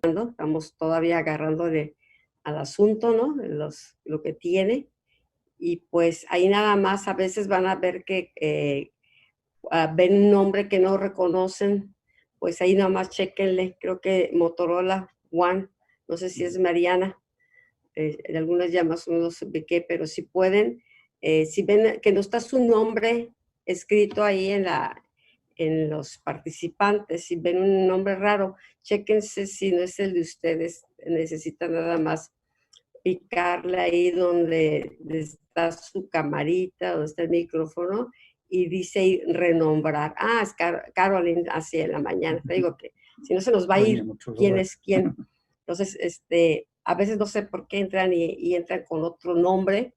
estamos todavía agarrándole al asunto, ¿no? Lo que tiene. Y pues ahí nada más a veces van a ver que ven un nombre que no reconocen, pues ahí nada más chéquenle. Creo que Motorola One, no sé si es Mariana, en algunas ya más o menos de qué, pero si pueden, si ven que no está su nombre escrito ahí en los participantes, si ven un nombre raro, chéquense si no es el de ustedes, necesitan nada más picarle ahí donde está su camarita, donde está el micrófono, y dice ahí renombrar. Ah, es Caroline, así en la mañana. Te digo que si no se nos va a Oye, ir mucho quién gusto. es quién. Entonces, a veces no sé por qué entran y entran con otro nombre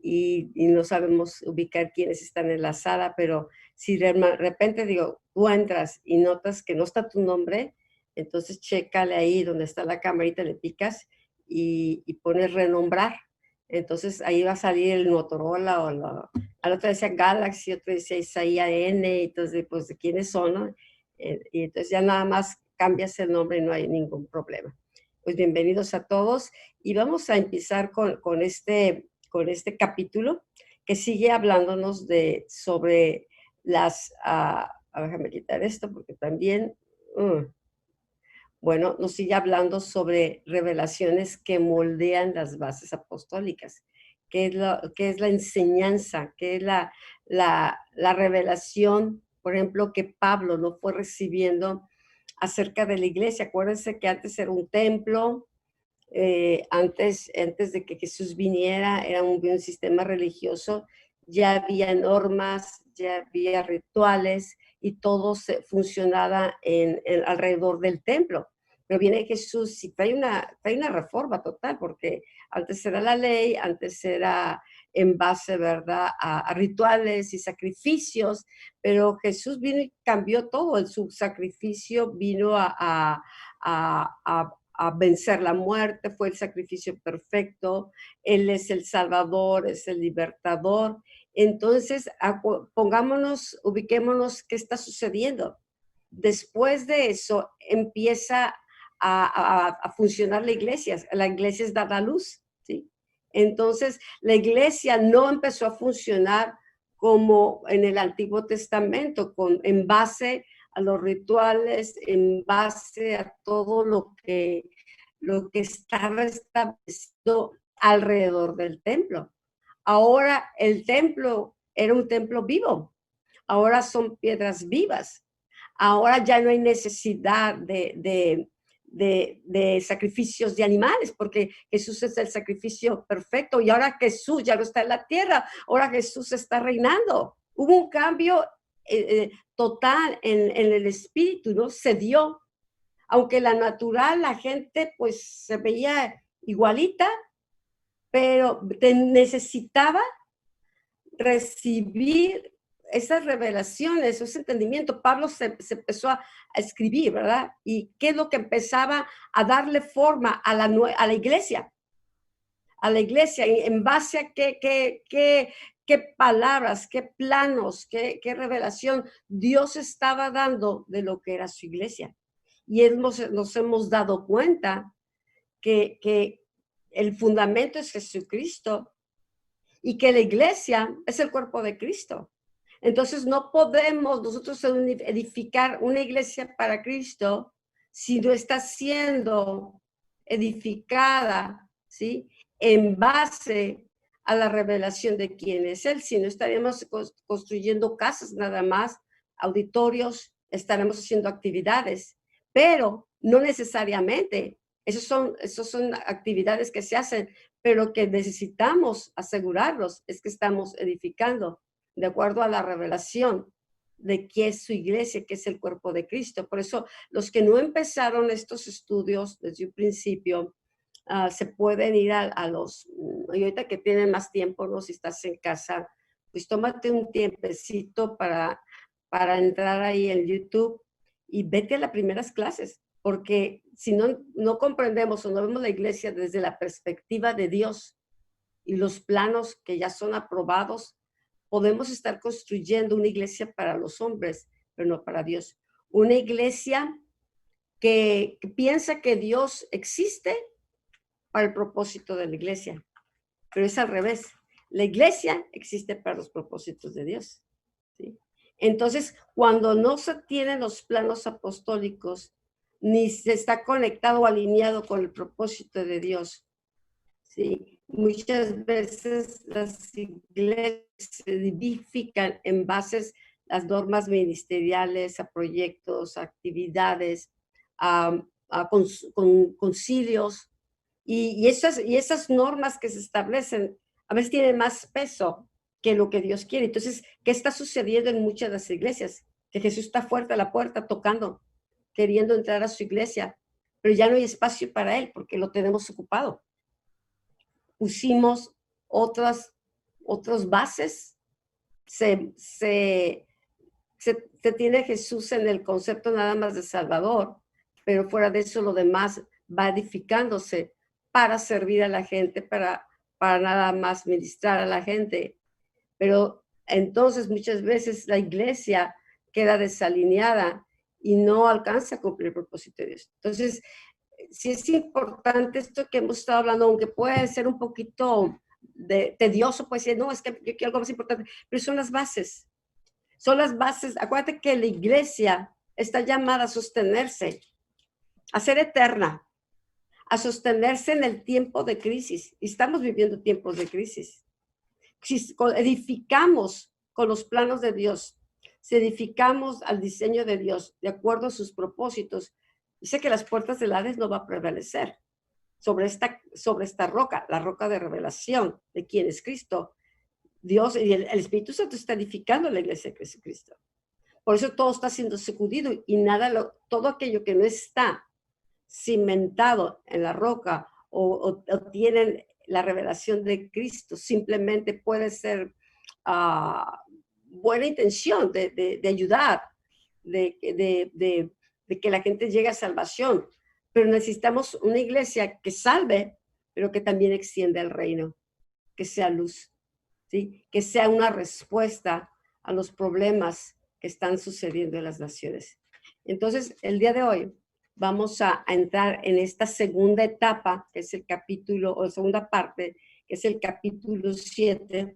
y no sabemos ubicar quiénes están en la sala, pero si de repente digo, tú entras y notas que no está tu nombre, entonces chécale ahí donde está la camarita, le picas y pones renombrar. Entonces ahí va a salir el Motorola o al otro decía Galaxy, otro decía Isaías N, entonces pues de quiénes son, ¿no? Y entonces ya nada más cambias el nombre y no hay ningún problema. Pues bienvenidos a todos y vamos a empezar con este capítulo que sigue hablándonos sobre déjame quitar esto porque también, bueno, nos sigue hablando sobre revelaciones que moldean las bases apostólicas, qué es la enseñanza, qué es la revelación, por ejemplo, que Pablo no fue recibiendo acerca de la iglesia. Acuérdense que antes era un templo, antes de que Jesús viniera, era un sistema religioso, ya había normas, ya había rituales y todo funcionaba alrededor del templo. Pero viene Jesús y trae una reforma total, porque antes era la ley, antes era en base, ¿verdad?, a rituales y sacrificios, pero Jesús vino y cambió todo. Su sacrificio vino a vencer la muerte, fue el sacrificio perfecto, Él es el Salvador, es el libertador. Entonces, pongámonos, ubiquémonos qué está sucediendo. Después de eso empieza a funcionar la iglesia es dada a luz, ¿sí? Entonces, la iglesia no empezó a funcionar como en el Antiguo Testamento, en base a los rituales, en base a todo lo que estaba establecido alrededor del templo. Ahora el templo era un templo vivo, ahora son piedras vivas, ahora ya no hay necesidad de sacrificios de animales, porque Jesús es el sacrificio perfecto y ahora Jesús ya no está en la tierra, ahora Jesús está reinando. Hubo un cambio total en el espíritu, ¿no? Se dio, aunque la natural, la gente pues se veía igualita, pero necesitaba recibir esas revelaciones, ese entendimiento. Pablo se empezó a escribir, ¿verdad? ¿Y qué es lo que empezaba a darle forma a la iglesia? A la iglesia, en base a qué palabras, qué planos, qué revelación Dios estaba dando de lo que era su iglesia. Y nos hemos dado cuenta que el fundamento es Jesucristo y que la iglesia es el cuerpo de Cristo. Entonces no podemos nosotros edificar una iglesia para Cristo si no está siendo edificada, ¿sí?, en base a la revelación de quién es Él. Si no, estaríamos construyendo casas nada más, auditorios, estaremos haciendo actividades, pero no necesariamente. Esos son actividades que se hacen, pero que necesitamos asegurarnos es que estamos edificando de acuerdo a la revelación de qué es su iglesia, qué es el cuerpo de Cristo. Por eso, los que no empezaron estos estudios desde un principio, se pueden ir y ahorita que tienen más tiempo, ¿no? Si estás en casa, pues tómate un tiempecito para entrar ahí en YouTube y vete a las primeras clases, porque si no comprendemos o no vemos la iglesia desde la perspectiva de Dios y los planos que ya son aprobados, podemos estar construyendo una iglesia para los hombres, pero no para Dios. Una iglesia que piensa que Dios existe para el propósito de la iglesia, pero es al revés. La iglesia existe para los propósitos de Dios, ¿sí? Entonces, cuando no se tienen los planos apostólicos, ni se está conectado o alineado con el propósito de Dios, ¿sí? Muchas veces las iglesias se edifican en bases las normas ministeriales, a proyectos, a actividades, a concilios, y esas normas que se establecen a veces tienen más peso que lo que Dios quiere. Entonces, ¿qué está sucediendo en muchas de las iglesias? Que Jesús está fuerte a la puerta tocando, queriendo entrar a su iglesia, pero ya no hay espacio para él porque lo tenemos ocupado. Pusimos otras bases, se tiene Jesús en el concepto nada más de Salvador, pero fuera de eso lo demás va edificándose para servir a la gente, para nada más ministrar a la gente. Pero entonces muchas veces la iglesia queda desalineada y no alcanza a cumplir el propósito de Dios. Entonces, sí es importante esto que hemos estado hablando, aunque puede ser un poquito tedioso, puede ser, no, es que yo quiero algo más importante, pero son las bases. Son las bases. Acuérdate que la iglesia está llamada a sostenerse, a ser eterna, a sostenerse en el tiempo de crisis. Y estamos viviendo tiempos de crisis. Si edificamos con los planos de Dios, si edificamos al diseño de Dios, de acuerdo a sus propósitos, dice que las puertas del Hades no va a prevalecer sobre esta roca, la roca de revelación de quién es Cristo. Dios y el Espíritu Santo está edificando la iglesia de Jesucristo. Por eso todo está siendo sacudido y todo aquello que no está cimentado en la roca o tienen la revelación de Cristo, simplemente puede ser buena intención de ayudar, de que la gente llegue a salvación, pero necesitamos una iglesia que salve, pero que también extienda el reino, que sea luz, ¿sí? Que sea una respuesta a los problemas que están sucediendo en las naciones. Entonces, el día de hoy vamos a entrar en esta segunda etapa, que es el capítulo, o segunda parte, que es el capítulo 7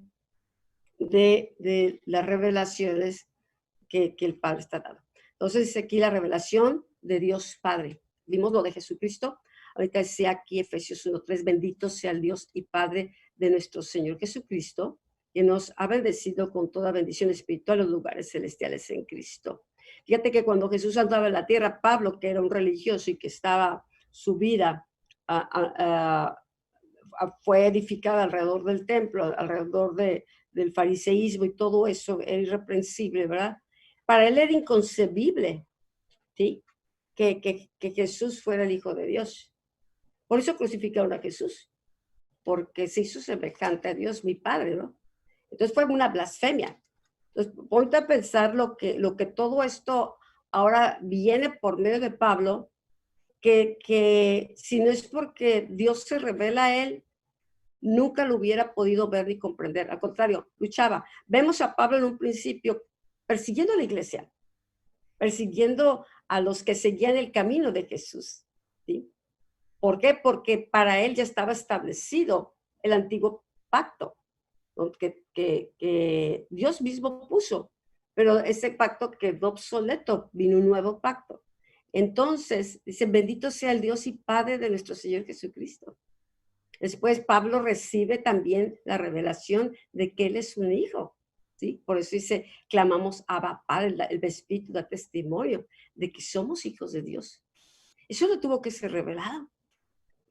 de las revelaciones que el Padre está dando. Entonces, dice aquí la revelación de Dios Padre. Vimos lo de Jesucristo. Ahorita decía aquí Efesios 1:3, bendito sea el Dios y Padre de nuestro Señor Jesucristo, que nos ha bendecido con toda bendición espiritual en los lugares celestiales en Cristo. Fíjate que cuando Jesús andaba en la tierra, Pablo, que era un religioso y que estaba su vida fue edificada alrededor del templo, alrededor del fariseísmo y todo eso, era irreprensible, ¿verdad? Para él era inconcebible, ¿sí? Que Jesús fuera el Hijo de Dios. Por eso crucificaron a Jesús, porque se hizo semejante a Dios, mi Padre, ¿no? Entonces fue una blasfemia. Entonces, ponte a pensar lo que todo esto ahora viene por medio de Pablo, que si no es porque Dios se revela a él, nunca lo hubiera podido ver ni comprender. Al contrario, luchaba. Vemos a Pablo en un principio persiguiendo a la iglesia, persiguiendo a los que seguían el camino de Jesús, ¿sí? ¿Por qué? Porque para él ya estaba establecido el antiguo pacto, ¿no? que Dios mismo puso, pero ese pacto quedó obsoleto, vino un nuevo pacto. Entonces, dice, bendito sea el Dios y Padre de nuestro Señor Jesucristo. Después Pablo recibe también la revelación de que él es un hijo, ¿sí? Por eso dice, clamamos Abba Padre, el Espíritu da testimonio de que somos hijos de Dios. Eso no tuvo que ser revelado.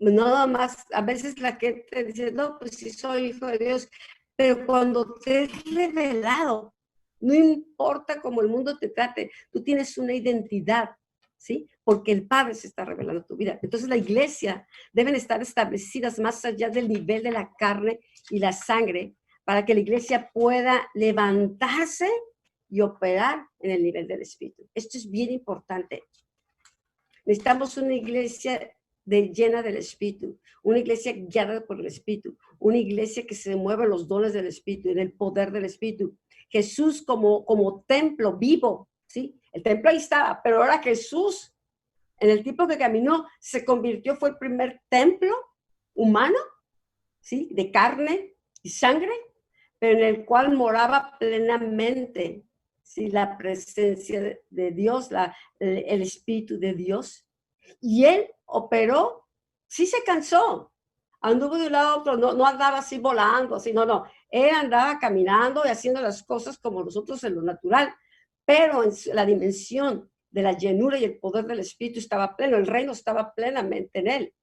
Nada más, a veces la gente dice, no, pues sí soy hijo de Dios, pero cuando te es revelado, no importa cómo el mundo te trate, tú tienes una identidad, ¿sí? Porque el Padre se está revelando en tu vida. Entonces la iglesia deben estar establecidas más allá del nivel de la carne y la sangre, para que la iglesia pueda levantarse y operar en el nivel del Espíritu. Esto es bien importante. Necesitamos una iglesia llena del Espíritu, una iglesia guiada por el Espíritu, una iglesia que se mueva en los dones del Espíritu, en el poder del Espíritu. Jesús como templo vivo, ¿sí? El templo ahí estaba, pero ahora Jesús en el tiempo que caminó, se convirtió, fue el primer templo humano, ¿sí? De carne y sangre, pero en el cual moraba plenamente, ¿sí? La presencia de Dios, el Espíritu de Dios. Y él operó, sí se cansó, anduvo de un lado a otro, no andaba así volando, así, no. Él andaba caminando y haciendo las cosas como nosotros en lo natural, pero en la dimensión de la llenura y el poder del Espíritu estaba pleno, el reino estaba plenamente en él.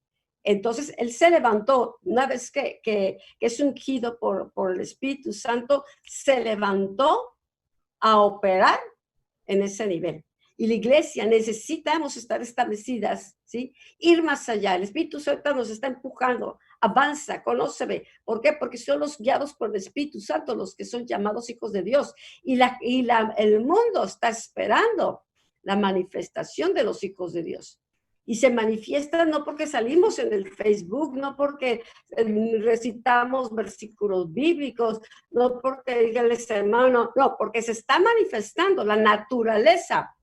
Entonces, él se levantó, una vez que es ungido por el Espíritu Santo, se levantó a operar en ese nivel. Y la iglesia necesitamos estar establecidas, ¿sí? Ir más allá. El Espíritu Santo nos está empujando. Avanza, conóceme. ¿Por qué? Porque son los guiados por el Espíritu Santo los que son llamados hijos de Dios. Y el mundo está esperando la manifestación de los hijos de Dios. Y se manifiesta no porque salimos en el Facebook, no porque recitamos versículos bíblicos, no porque dígales hermano, no, porque se está manifestando la naturaleza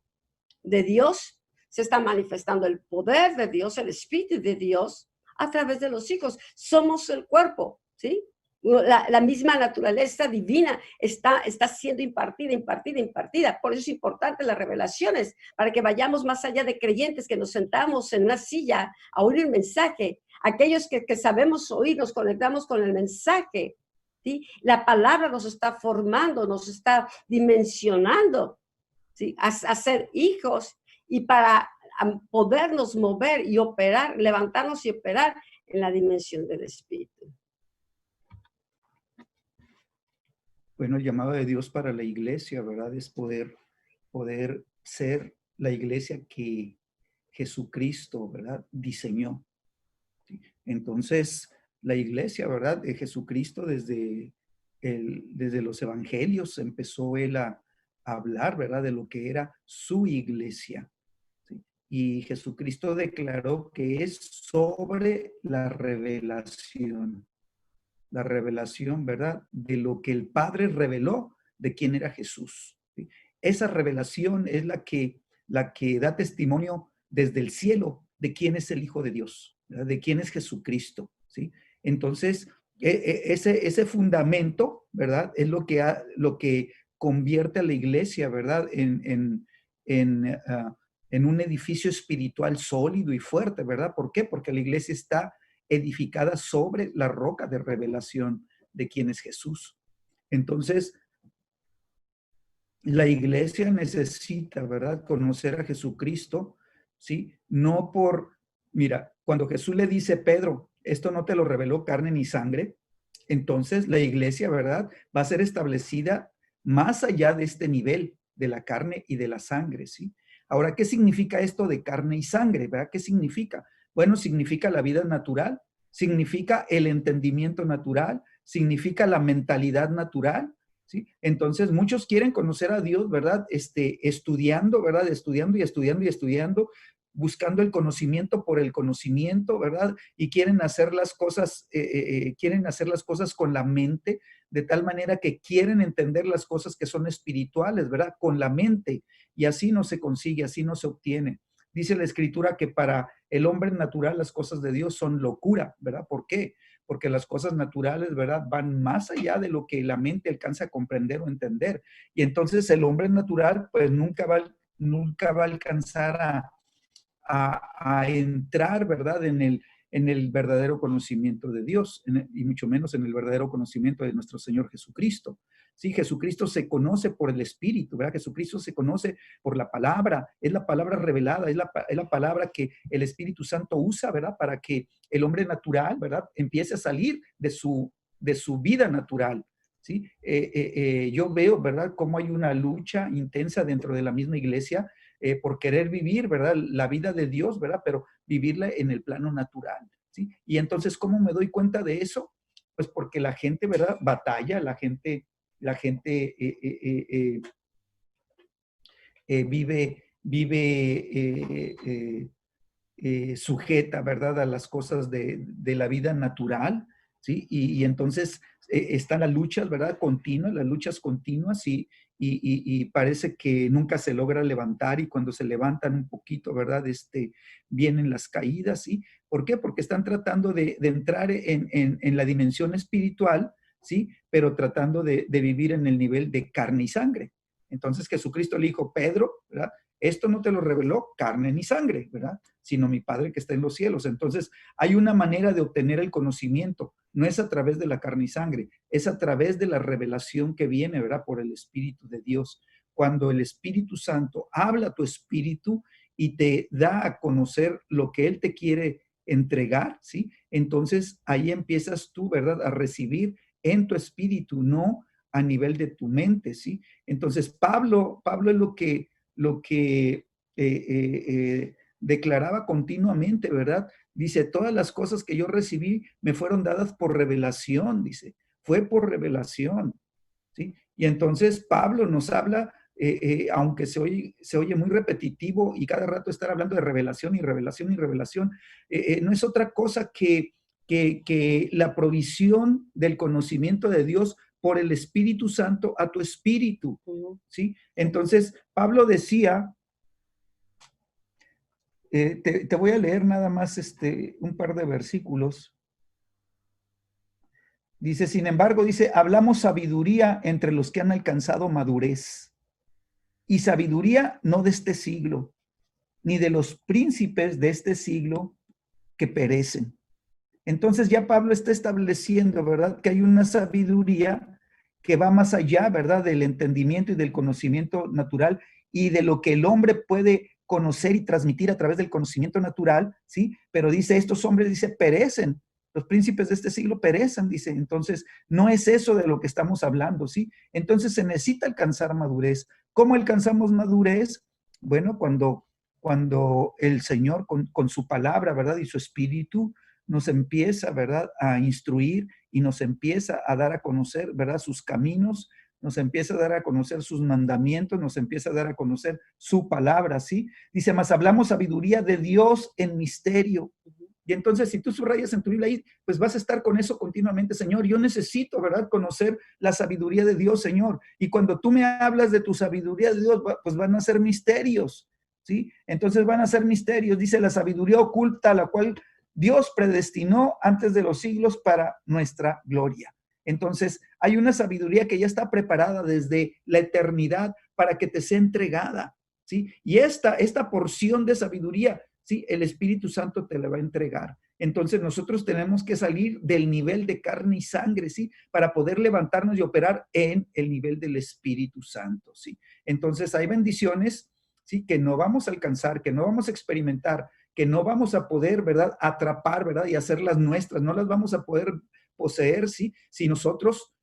de Dios, se está manifestando el poder de Dios, el Espíritu de Dios a través de los hijos. Somos el cuerpo, ¿sí? La misma naturaleza divina está siendo impartida. Por eso es importante las revelaciones, para que vayamos más allá de creyentes, que nos sentamos en una silla a oír el mensaje. Aquellos que sabemos oír, nos conectamos con el mensaje, ¿sí? La palabra nos está formando, nos está dimensionando, ¿sí? A ser hijos, y para podernos mover y operar, levantarnos y operar en la dimensión del Espíritu. Bueno, el llamado de Dios para la iglesia, ¿verdad? Es poder ser la iglesia que Jesucristo, ¿verdad? Diseñó. ¿Sí? Entonces, la iglesia, ¿verdad? Jesucristo desde los evangelios empezó él a hablar, ¿verdad? De lo que era su iglesia. ¿Sí? Y Jesucristo declaró que es sobre la revelación, ¿verdad? De lo que el Padre reveló de quién era Jesús. ¿Sí? Esa revelación es la que da testimonio desde el cielo de quién es el Hijo de Dios, ¿verdad? De quién es Jesucristo. ¿Sí? Entonces, ese fundamento, ¿verdad? Es lo que convierte a la iglesia, ¿verdad? En un edificio espiritual sólido y fuerte, ¿verdad? ¿Por qué? Porque la iglesia está edificada sobre la roca de revelación de quién es Jesús. Entonces, la iglesia necesita, ¿verdad?, conocer a Jesucristo, ¿sí? No mira, cuando Jesús le dice, Pedro, esto no te lo reveló carne ni sangre, entonces la iglesia, ¿verdad?, va a ser establecida más allá de este nivel de la carne y de la sangre, ¿sí? Ahora, ¿qué significa esto de carne y sangre, verdad? ¿Qué significa? Bueno, significa la vida natural, significa el entendimiento natural, significa la mentalidad natural, ¿sí? Entonces, muchos quieren conocer a Dios, ¿verdad? Estudiando, ¿verdad? Estudiando, buscando el conocimiento por el conocimiento, ¿verdad? Y quieren hacer las cosas con la mente, de tal manera que quieren entender las cosas que son espirituales, ¿verdad? Con la mente. Y así no se consigue, así no se obtiene. Dice la Escritura que para el hombre natural las cosas de Dios son locura, ¿verdad? ¿Por qué? Porque las cosas naturales, ¿verdad?, van más allá de lo que la mente alcanza a comprender o entender. Y entonces el hombre natural, pues nunca va a alcanzar a entrar, ¿verdad?, en el verdadero conocimiento de Dios, y mucho menos en el verdadero conocimiento de nuestro Señor Jesucristo. Sí, Jesucristo se conoce por el Espíritu, ¿verdad? Jesucristo se conoce por la palabra, es la palabra revelada, es la palabra que el Espíritu Santo usa, ¿verdad?, para que el hombre natural, ¿verdad?, empiece a salir de su vida natural. ¿Sí? Yo veo, ¿verdad?, cómo hay una lucha intensa dentro de la misma iglesia por querer vivir, ¿verdad?, la vida de Dios, ¿verdad?, pero vivirla en el plano natural, ¿sí? Y entonces, ¿cómo me doy cuenta de eso? Pues porque la gente, ¿verdad?, batalla, la gente vive sujeta, ¿verdad?, a las cosas de la vida natural, ¿sí? Y entonces están las luchas, ¿verdad? Continuas, las luchas continuas y parece que nunca se logra levantar y cuando se levantan un poquito, ¿verdad? Vienen las caídas, ¿sí? ¿Por qué? Porque están tratando de entrar en la dimensión espiritual, ¿sí? Pero tratando de vivir en el nivel de carne y sangre. Entonces Jesucristo le dijo, Pedro, ¿verdad? Esto no te lo reveló carne ni sangre, ¿verdad? Sino mi Padre que está en los cielos. Entonces, hay una manera de obtener el conocimiento. No es a través de la carne y sangre, es a través de la revelación que viene, ¿verdad? Por el Espíritu de Dios. Cuando el Espíritu Santo habla a tu espíritu y te da a conocer lo que Él te quiere entregar, ¿sí? Entonces, ahí empiezas tú, ¿verdad? A recibir en tu espíritu, no a nivel de tu mente, ¿sí? Entonces, Pablo es lo que declaraba continuamente, ¿verdad? Dice, todas las cosas que yo recibí me fueron dadas por revelación, dice, fue por revelación, ¿sí? Y entonces Pablo nos habla, aunque se oye muy repetitivo y cada rato estar hablando de revelación y revelación y revelación, no es otra cosa que la provisión del conocimiento de Dios por el Espíritu Santo a tu espíritu, ¿sí? Entonces, Pablo decía, te voy a leer nada más un par de versículos. Dice, sin embargo, dice, hablamos sabiduría entre los que han alcanzado madurez. Y sabiduría no de este siglo, ni de los príncipes de este siglo que perecen. Entonces ya Pablo está estableciendo, ¿verdad? Que hay una sabiduría que va más allá, ¿verdad? Del entendimiento y del conocimiento natural y de lo que el hombre puede conocer y transmitir a través del conocimiento natural, ¿sí? Pero dice, estos hombres, dice, perecen. Los príncipes de este siglo perecen, dice. Entonces, no es eso de lo que estamos hablando, ¿sí? Entonces, se necesita alcanzar madurez. ¿Cómo alcanzamos madurez? Bueno, cuando el Señor con su palabra, ¿verdad? Y su espíritu nos empieza, ¿verdad? A instruir y nos empieza a dar a conocer, ¿verdad? Sus caminos, nos empieza a dar a conocer sus mandamientos, nos empieza a dar a conocer su palabra, ¿sí? Dice, más hablamos sabiduría de Dios en misterio. Y entonces, si tú subrayas en tu Biblia ahí, pues vas a estar con eso continuamente, Señor. Yo necesito, ¿verdad? Conocer la sabiduría de Dios, Señor. Y cuando tú me hablas de tu sabiduría de Dios, pues van a ser misterios, ¿sí? Entonces van a ser misterios. Dice la sabiduría oculta, la cual Dios predestinó antes de los siglos para nuestra gloria. Entonces, hay una sabiduría que ya está preparada desde la eternidad para que te sea entregada, ¿sí? Y esta porción de sabiduría, ¿sí? El Espíritu Santo te la va a entregar. Entonces, nosotros tenemos que salir del nivel de carne y sangre, ¿sí? Para poder levantarnos y operar en el nivel del Espíritu Santo, ¿sí? Entonces, hay bendiciones, ¿sí? Que no vamos a alcanzar, que no vamos a experimentar, que no vamos a poder, ¿verdad? Atrapar, ¿verdad? Y hacerlas nuestras, no las vamos a poder poseer, ¿sí? Si nosotros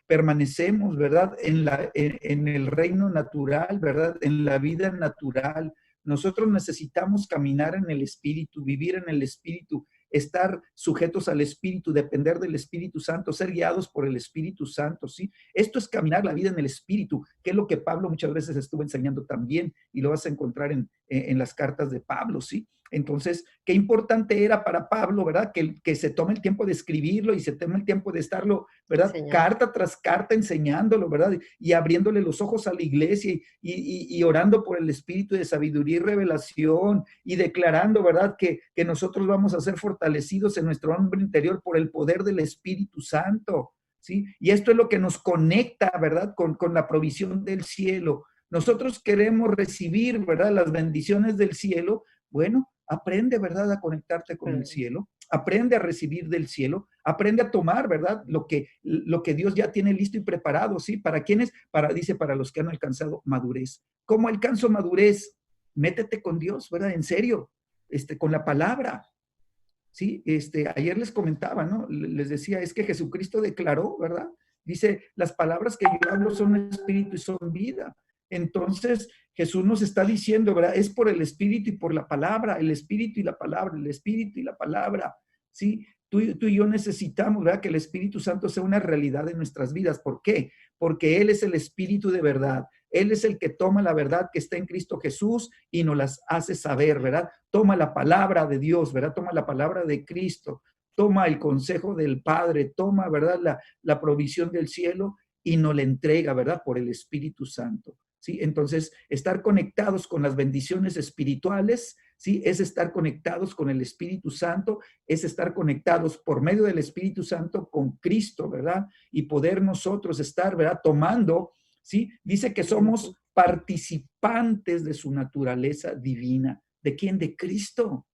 permanecemos, ¿verdad? En el reino natural, ¿verdad? En la vida natural. Nosotros necesitamos caminar en el Espíritu, vivir en el Espíritu, estar sujetos al Espíritu, depender del Espíritu Santo, ser guiados por el Espíritu Santo, ¿sí? Esto es caminar la vida en el Espíritu, que es lo que Pablo muchas veces estuvo enseñando también, y lo vas a encontrar en las cartas de Pablo, ¿sí? Entonces, qué importante era para Pablo, ¿verdad? Que se tome el tiempo de escribirlo y se tome el tiempo de estarlo, ¿verdad? Carta tras carta enseñándolo, ¿verdad? Y abriéndole los ojos a la iglesia y orando por el espíritu de sabiduría y revelación y declarando, ¿verdad? Que nosotros vamos a ser fortalecidos en nuestro hombre interior por el poder del Espíritu Santo, ¿sí? Y esto es lo que nos conecta, ¿verdad? Con la provisión del cielo. Nosotros queremos recibir, ¿verdad? Las bendiciones del cielo. Bueno, aprende, ¿verdad? A conectarte con el cielo, aprende a recibir del cielo, aprende a tomar, ¿verdad? Lo que Dios ya tiene listo y preparado, ¿sí? ¿Para quiénes? Dice, para los que han alcanzado madurez. ¿Cómo alcanzo madurez? Métete con Dios, ¿verdad? En serio, con la palabra, ¿sí? Ayer les comentaba, ¿no? Les decía, es que Jesucristo declaró, ¿verdad? Dice, las palabras que yo hablo son espíritu y son vida. Entonces, Jesús nos está diciendo, ¿verdad? Es por el Espíritu y por la palabra, el Espíritu y la palabra, el Espíritu y la palabra, ¿sí? Tú y yo necesitamos, ¿verdad? Que el Espíritu Santo sea una realidad en nuestras vidas. ¿Por qué? Porque Él es el Espíritu de verdad. Él es el que toma la verdad que está en Cristo Jesús y nos las hace saber, ¿verdad? Toma la palabra de Dios, ¿verdad? Toma la palabra de Cristo. toma el consejo del Padre, toma, ¿verdad?, la provisión del cielo y nos la entrega, ¿verdad?, por el Espíritu Santo, ¿sí? Entonces, estar conectados con las bendiciones espirituales, ¿sí?, es estar conectados con el Espíritu Santo, es estar conectados por medio del Espíritu Santo con Cristo, ¿verdad? Y poder nosotros estar, ¿verdad?, tomando, ¿sí? Dice que somos participantes de su naturaleza divina. ¿De quién? De Cristo.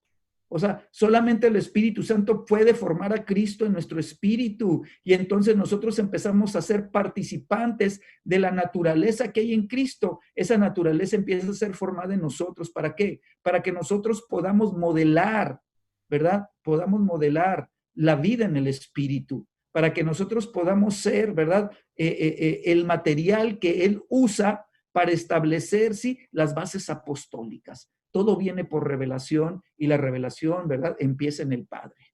O sea, solamente el Espíritu Santo puede formar a Cristo en nuestro espíritu y entonces nosotros empezamos a ser participantes de la naturaleza que hay en Cristo. Esa naturaleza empieza a ser formada en nosotros. ¿Para qué? Para que nosotros podamos modelar, ¿verdad? Podamos modelar la vida en el espíritu, para que nosotros podamos ser, ¿verdad? El material que Él usa para establecer, ¿sí?, las bases apostólicas. Todo viene por revelación y la revelación, ¿verdad?, empieza en el Padre.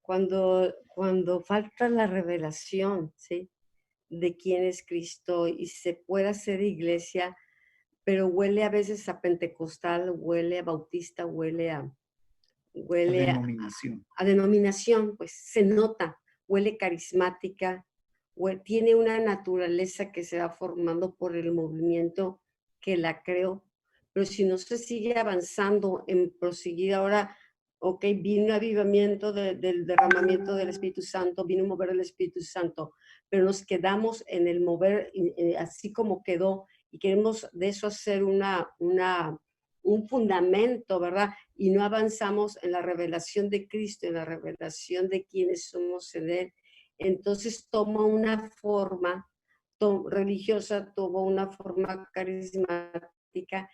Cuando falta la revelación, ¿sí?, de quién es Cristo y se puede hacer iglesia, pero huele a veces a pentecostal, huele a bautista, La huele denominación. a denominación, pues se nota, huele carismática, tiene una naturaleza que se va formando por el movimiento que la creó, pero si no se sigue avanzando en proseguir ahora, ok, vino un avivamiento del derramamiento del Espíritu Santo, vino un mover del Espíritu Santo, pero nos quedamos en el mover así como quedó y queremos de eso hacer un fundamento, ¿verdad? Y no avanzamos en la revelación de Cristo, en la revelación de quiénes somos en Él. Entonces toma una forma religiosa, toma una forma carismática,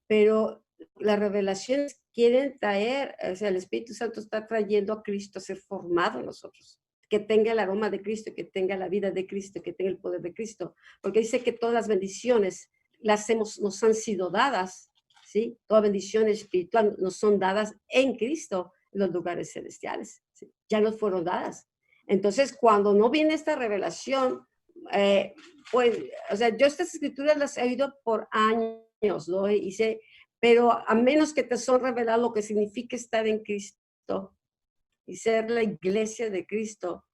pero las revelaciones quieren traer, o sea, el Espíritu Santo está trayendo a Cristo a ser formado en nosotros, que tenga el aroma de Cristo, que tenga la vida de Cristo, que tenga el poder de Cristo, porque dice que todas las bendiciones nos han sido dadas, ¿sí? Toda bendición espiritual nos son dadas en Cristo, en los lugares celestiales, ¿sí? Ya nos fueron dadas. Entonces, cuando no viene esta revelación, pues, o sea, yo estas escrituras las he oído por años, ¿no? Y sé, pero a menos que te son revelado lo que significa estar en Cristo y ser la iglesia de Cristo,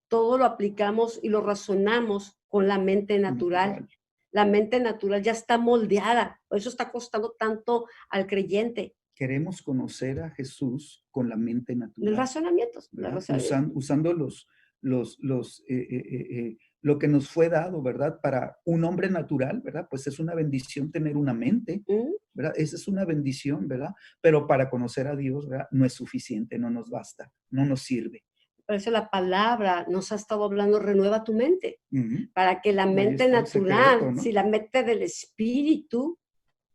todo lo aplicamos y lo razonamos con la mente natural. La mente natural ya está moldeada, por eso está costando tanto al creyente. Queremos conocer a Jesús con la mente Los natural, razonamientos, ¿verdad? Usando lo que nos fue dado, ¿verdad? Para un hombre natural, ¿verdad? Pues es una bendición tener una mente, ¿verdad? Esa es una bendición, ¿verdad? Pero para conocer a Dios, ¿verdad?, no es suficiente, no nos basta, no nos sirve. Por eso la palabra nos ha estado hablando, renueva tu mente, para que la Ahí mente está el natural, secreto, ¿no? si la mente del espíritu,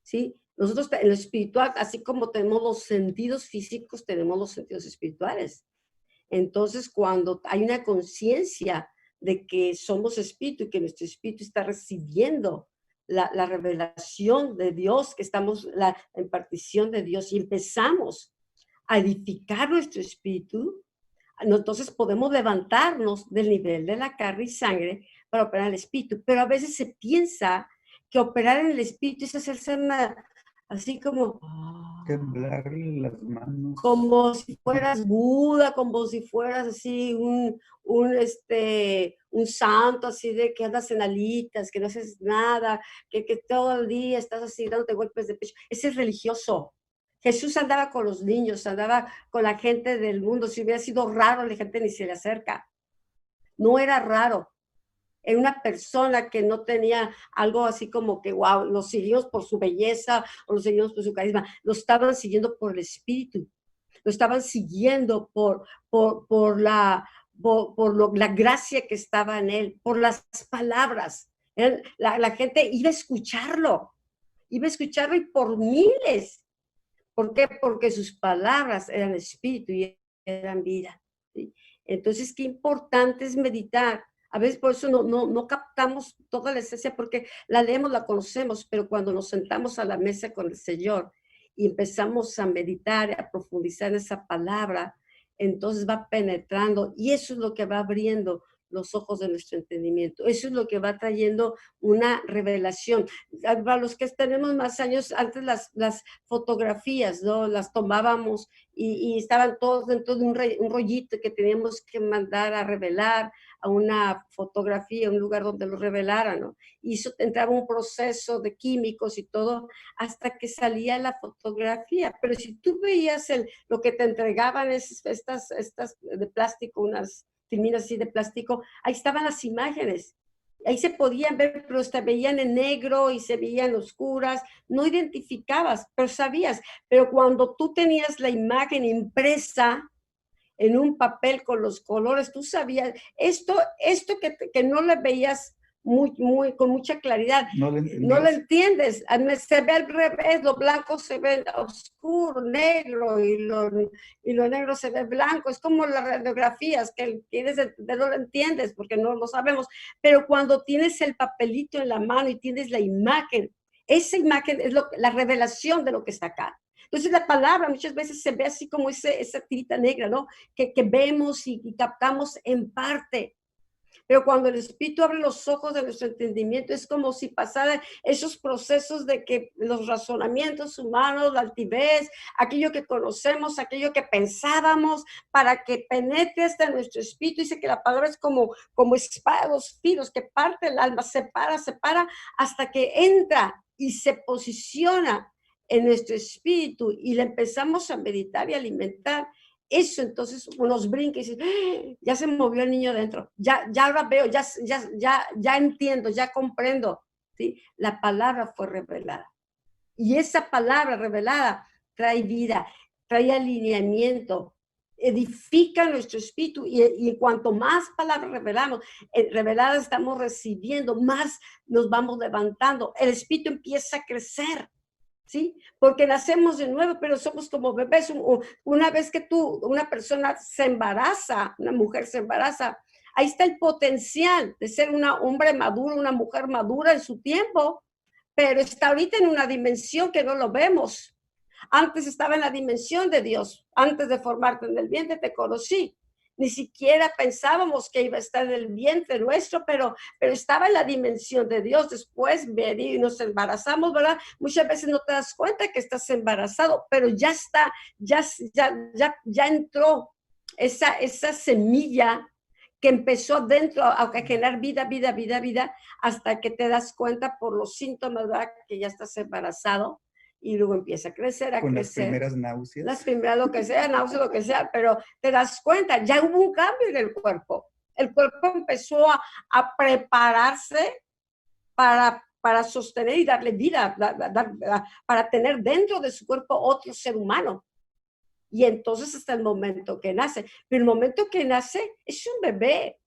¿sí? Nosotros en lo espiritual, así como tenemos los sentidos físicos, tenemos los sentidos espirituales. Entonces, cuando hay una conciencia de que somos espíritu y que nuestro espíritu está recibiendo la revelación de Dios, que estamos, la impartición de Dios, y empezamos a edificar nuestro espíritu, entonces podemos levantarnos del nivel de la carne y sangre para operar el espíritu. Pero a veces se piensa que operar en el espíritu es hacerse así como Temblarle las manos. como si fueras Buda, como si fueras así un santo, así de que andas en alitas, que no haces nada, que todo el día estás así dándote golpes de pecho. Ese es religioso. Jesús andaba con los niños, andaba con la gente del mundo. Si hubiera sido raro, la gente ni se le acerca. No era raro. Era una persona que no tenía algo así como que, wow, los seguimos por su belleza o los seguimos por su carisma. Lo estaban siguiendo por el espíritu. Lo estaban siguiendo la gracia que estaba en él, por las palabras. La gente iba a escucharlo y por miles. ¿Por qué? Porque sus palabras eran espíritu y eran vida, ¿sí? Entonces, qué importante es meditar. A veces por eso no captamos toda la esencia, porque la leemos, la conocemos, pero cuando nos sentamos a la mesa con el Señor y empezamos a meditar, a profundizar en esa palabra, entonces va penetrando y eso es lo que va abriendo los ojos de nuestro entendimiento. Eso es lo que va trayendo una revelación. Para los que tenemos más años, antes las fotografías, ¿no? Las tomábamos y estaban todos dentro de un rollito que teníamos que mandar a revelar a una fotografía, un lugar donde lo revelaran, ¿no? Y eso entraba un proceso de químicos y todo hasta que salía la fotografía. Pero si tú veías lo que te entregaban estas de plástico, unas filminas así de plástico, ahí estaban las imágenes. Ahí se podían ver, pero se veían en negro y se veían oscuras. No identificabas, pero sabías. Pero cuando tú tenías la imagen impresa en un papel con los colores, tú sabías, esto que no le veías con mucha claridad, No lo no lo entendías. entiendes, se ve al revés, lo blanco se ve oscuro, negro, y lo negro se ve blanco, es como las radiografías, que no lo entiendes, porque no lo sabemos, pero cuando tienes el papelito en la mano y tienes la imagen, esa imagen es la revelación de lo que está acá. Entonces la palabra muchas veces se ve así como esa tirita negra, ¿no? Que vemos y captamos en parte. Pero cuando el Espíritu abre los ojos de nuestro entendimiento, es como si pasaran esos procesos de que los razonamientos humanos, la altivez, aquello que conocemos, aquello que pensábamos, para que penetre hasta nuestro espíritu. Dice que la palabra es como espada, dos filos, que parte el alma, separa, hasta que entra y se posiciona en nuestro espíritu y le empezamos a meditar y alimentar. Eso entonces unos brinca y dice, ya se movió el niño dentro, ya ahora veo, ya entiendo, ya comprendo, ¿sí? La palabra fue revelada. Y esa palabra revelada trae vida, trae alineamiento, edifica nuestro espíritu y cuanto más palabras reveladas estamos recibiendo, más nos vamos levantando. El espíritu empieza a crecer. ¿Sí? Porque nacemos de nuevo, pero somos como bebés. Una vez que una persona se embaraza, una mujer se embaraza, ahí está el potencial de ser un hombre maduro, una mujer madura en su tiempo, pero está ahorita en una dimensión que no lo vemos. Antes estaba en la dimensión de Dios. Antes de formarte en el vientre te conocí. Ni siquiera pensábamos que iba a estar en el vientre nuestro, pero estaba en la dimensión de Dios. Después nos embarazamos, ¿verdad? Muchas veces no te das cuenta que estás embarazado, pero ya está, ya entró esa semilla que empezó dentro a generar vida, hasta que te das cuenta por los síntomas, ¿verdad? Que ya estás embarazado. Y luego empieza a crecer, Con crecer. Las primeras náuseas. Las primeras, lo que sea, náuseas, lo que sea, pero te das cuenta, ya hubo un cambio en el cuerpo. El cuerpo empezó a prepararse para sostener y darle vida, para tener dentro de su cuerpo otro ser humano. Y entonces hasta el momento que nace. Pero el momento que nace es un bebé.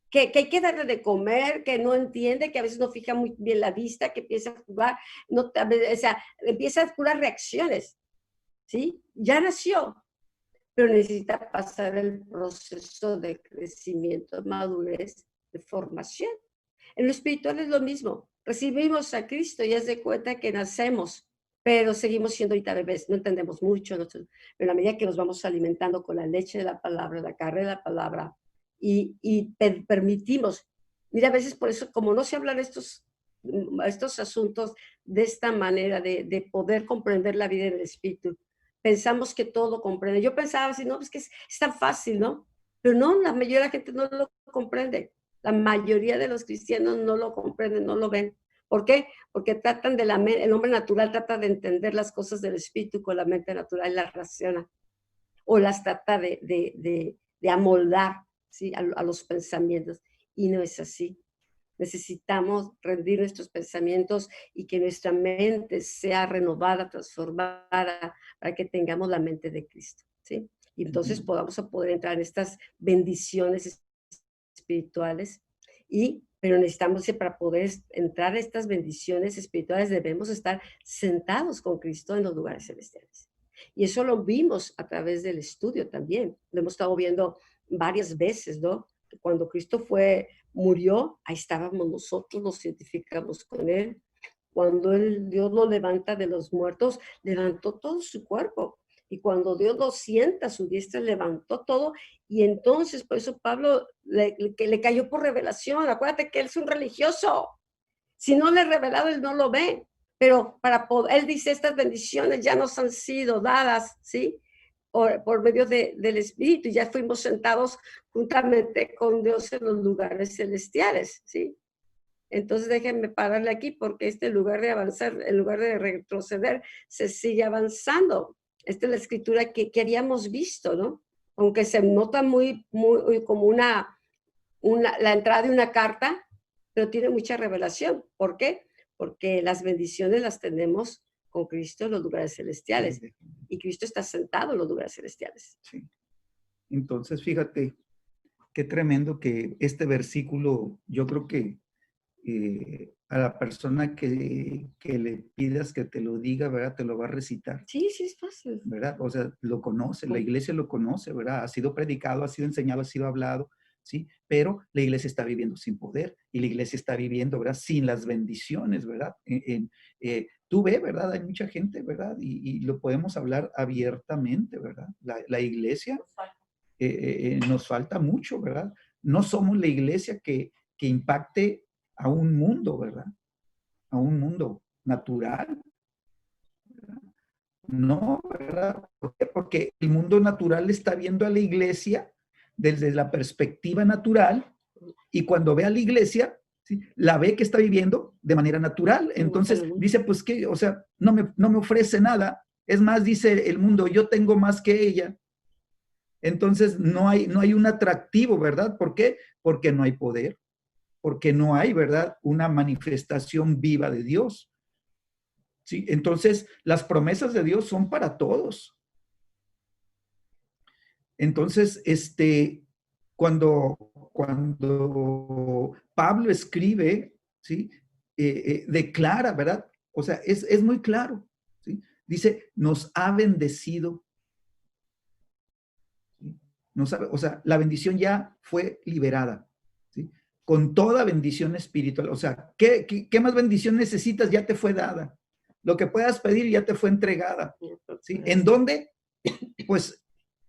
Que hay que darle de comer, que no entiende, que a veces no fija muy bien la vista, que empieza a jugar, o sea, empieza a curar reacciones, ¿sí? Ya nació, pero necesita pasar el proceso de crecimiento, madurez, de formación. En lo espiritual es lo mismo. Recibimos a Cristo y es de cuenta que nacemos, pero seguimos siendo ahorita bebés, no entendemos mucho, pero a la medida que nos vamos alimentando con la leche de la palabra, la carne de la palabra, y permitimos, mira, a veces por eso, como no se hablan estos asuntos de esta manera, de poder comprender la vida en el espíritu, pensamos que todo comprende. Yo pensaba así, no, es que es tan fácil, ¿no? Pero no, la mayoría de la gente no lo comprende. La mayoría de los cristianos no lo comprenden, no lo ven. ¿Por qué? Porque tratan el hombre natural trata de entender las cosas del espíritu con la mente natural y las raciona. O las trata de amoldar, ¿sí? a los pensamientos. Y no es así. Necesitamos rendir nuestros pensamientos y que nuestra mente sea renovada, transformada, para que tengamos la mente de Cristo, ¿sí? Y entonces podamos poder entrar en estas bendiciones espirituales. Pero necesitamos, para poder entrar a estas bendiciones espirituales, debemos estar sentados con Cristo en los lugares celestiales. Y eso lo vimos a través del estudio también. Lo hemos estado viendo varias veces, ¿no? Cuando Cristo murió, ahí estábamos nosotros, nos identificamos con Él. Cuando Dios lo levanta de los muertos, levantó todo su cuerpo. Y cuando Dios lo sienta, su diestra levantó todo. Y entonces, por eso Pablo que le cayó por revelación. Acuérdate que él es un religioso. Si no le he revelado, él no lo ve. Pero para poder, él dice, estas bendiciones ya nos han sido dadas, ¿sí? Por medio del Espíritu. Ya fuimos sentados juntamente con Dios en los lugares celestiales, ¿sí? Entonces déjenme pararle aquí porque en lugar de avanzar, en lugar de retroceder, se sigue avanzando. Esta es la escritura que habíamos visto, ¿no? Aunque se nota muy como la entrada de una carta, pero tiene mucha revelación. ¿Por qué? Porque las bendiciones las tenemos con Cristo en los lugares celestiales. Y Cristo está sentado en los lugares celestiales. Sí. Entonces, fíjate, qué tremendo que este versículo, yo creo que a la persona que le pidas que te lo diga, ¿verdad? Te lo va a recitar. Sí, sí, es fácil. ¿Verdad? O sea, lo conoce, la iglesia lo conoce, ¿verdad? Ha sido predicado, ha sido enseñado, ha sido hablado, ¿sí? Pero la iglesia está viviendo sin poder y la iglesia está viviendo, ¿verdad? Sin las bendiciones, ¿verdad? Tú ves, ¿verdad? Hay mucha gente, ¿verdad? Y lo podemos hablar abiertamente, ¿verdad? La iglesia nos falta mucho, ¿verdad? No somos la iglesia que impacte a un mundo, ¿verdad? A un mundo natural. No, ¿verdad? ¿Por qué? Porque el mundo natural está viendo a la iglesia desde la perspectiva natural y cuando ve a la iglesia, ¿sí? La ve que está viviendo de manera natural. Entonces dice, pues que, o sea, no me ofrece nada. Es más, dice el mundo, yo tengo más que ella. Entonces no hay un atractivo, ¿verdad? ¿Por qué? Porque no hay poder, porque no hay, ¿verdad? Una manifestación viva de Dios. ¿Sí? Entonces, las promesas de Dios son para todos. Entonces, cuando Pablo escribe, ¿sí? Declara, ¿verdad? O sea, es muy claro, ¿sí? Dice, nos ha bendecido. ¿Sí? O sea, la bendición ya fue liberada, ¿sí? Con toda bendición espiritual. O sea, ¿qué más bendición necesitas? Ya te fue dada. Lo que puedas pedir ya te fue entregada. ¿Sí? ¿En dónde? Pues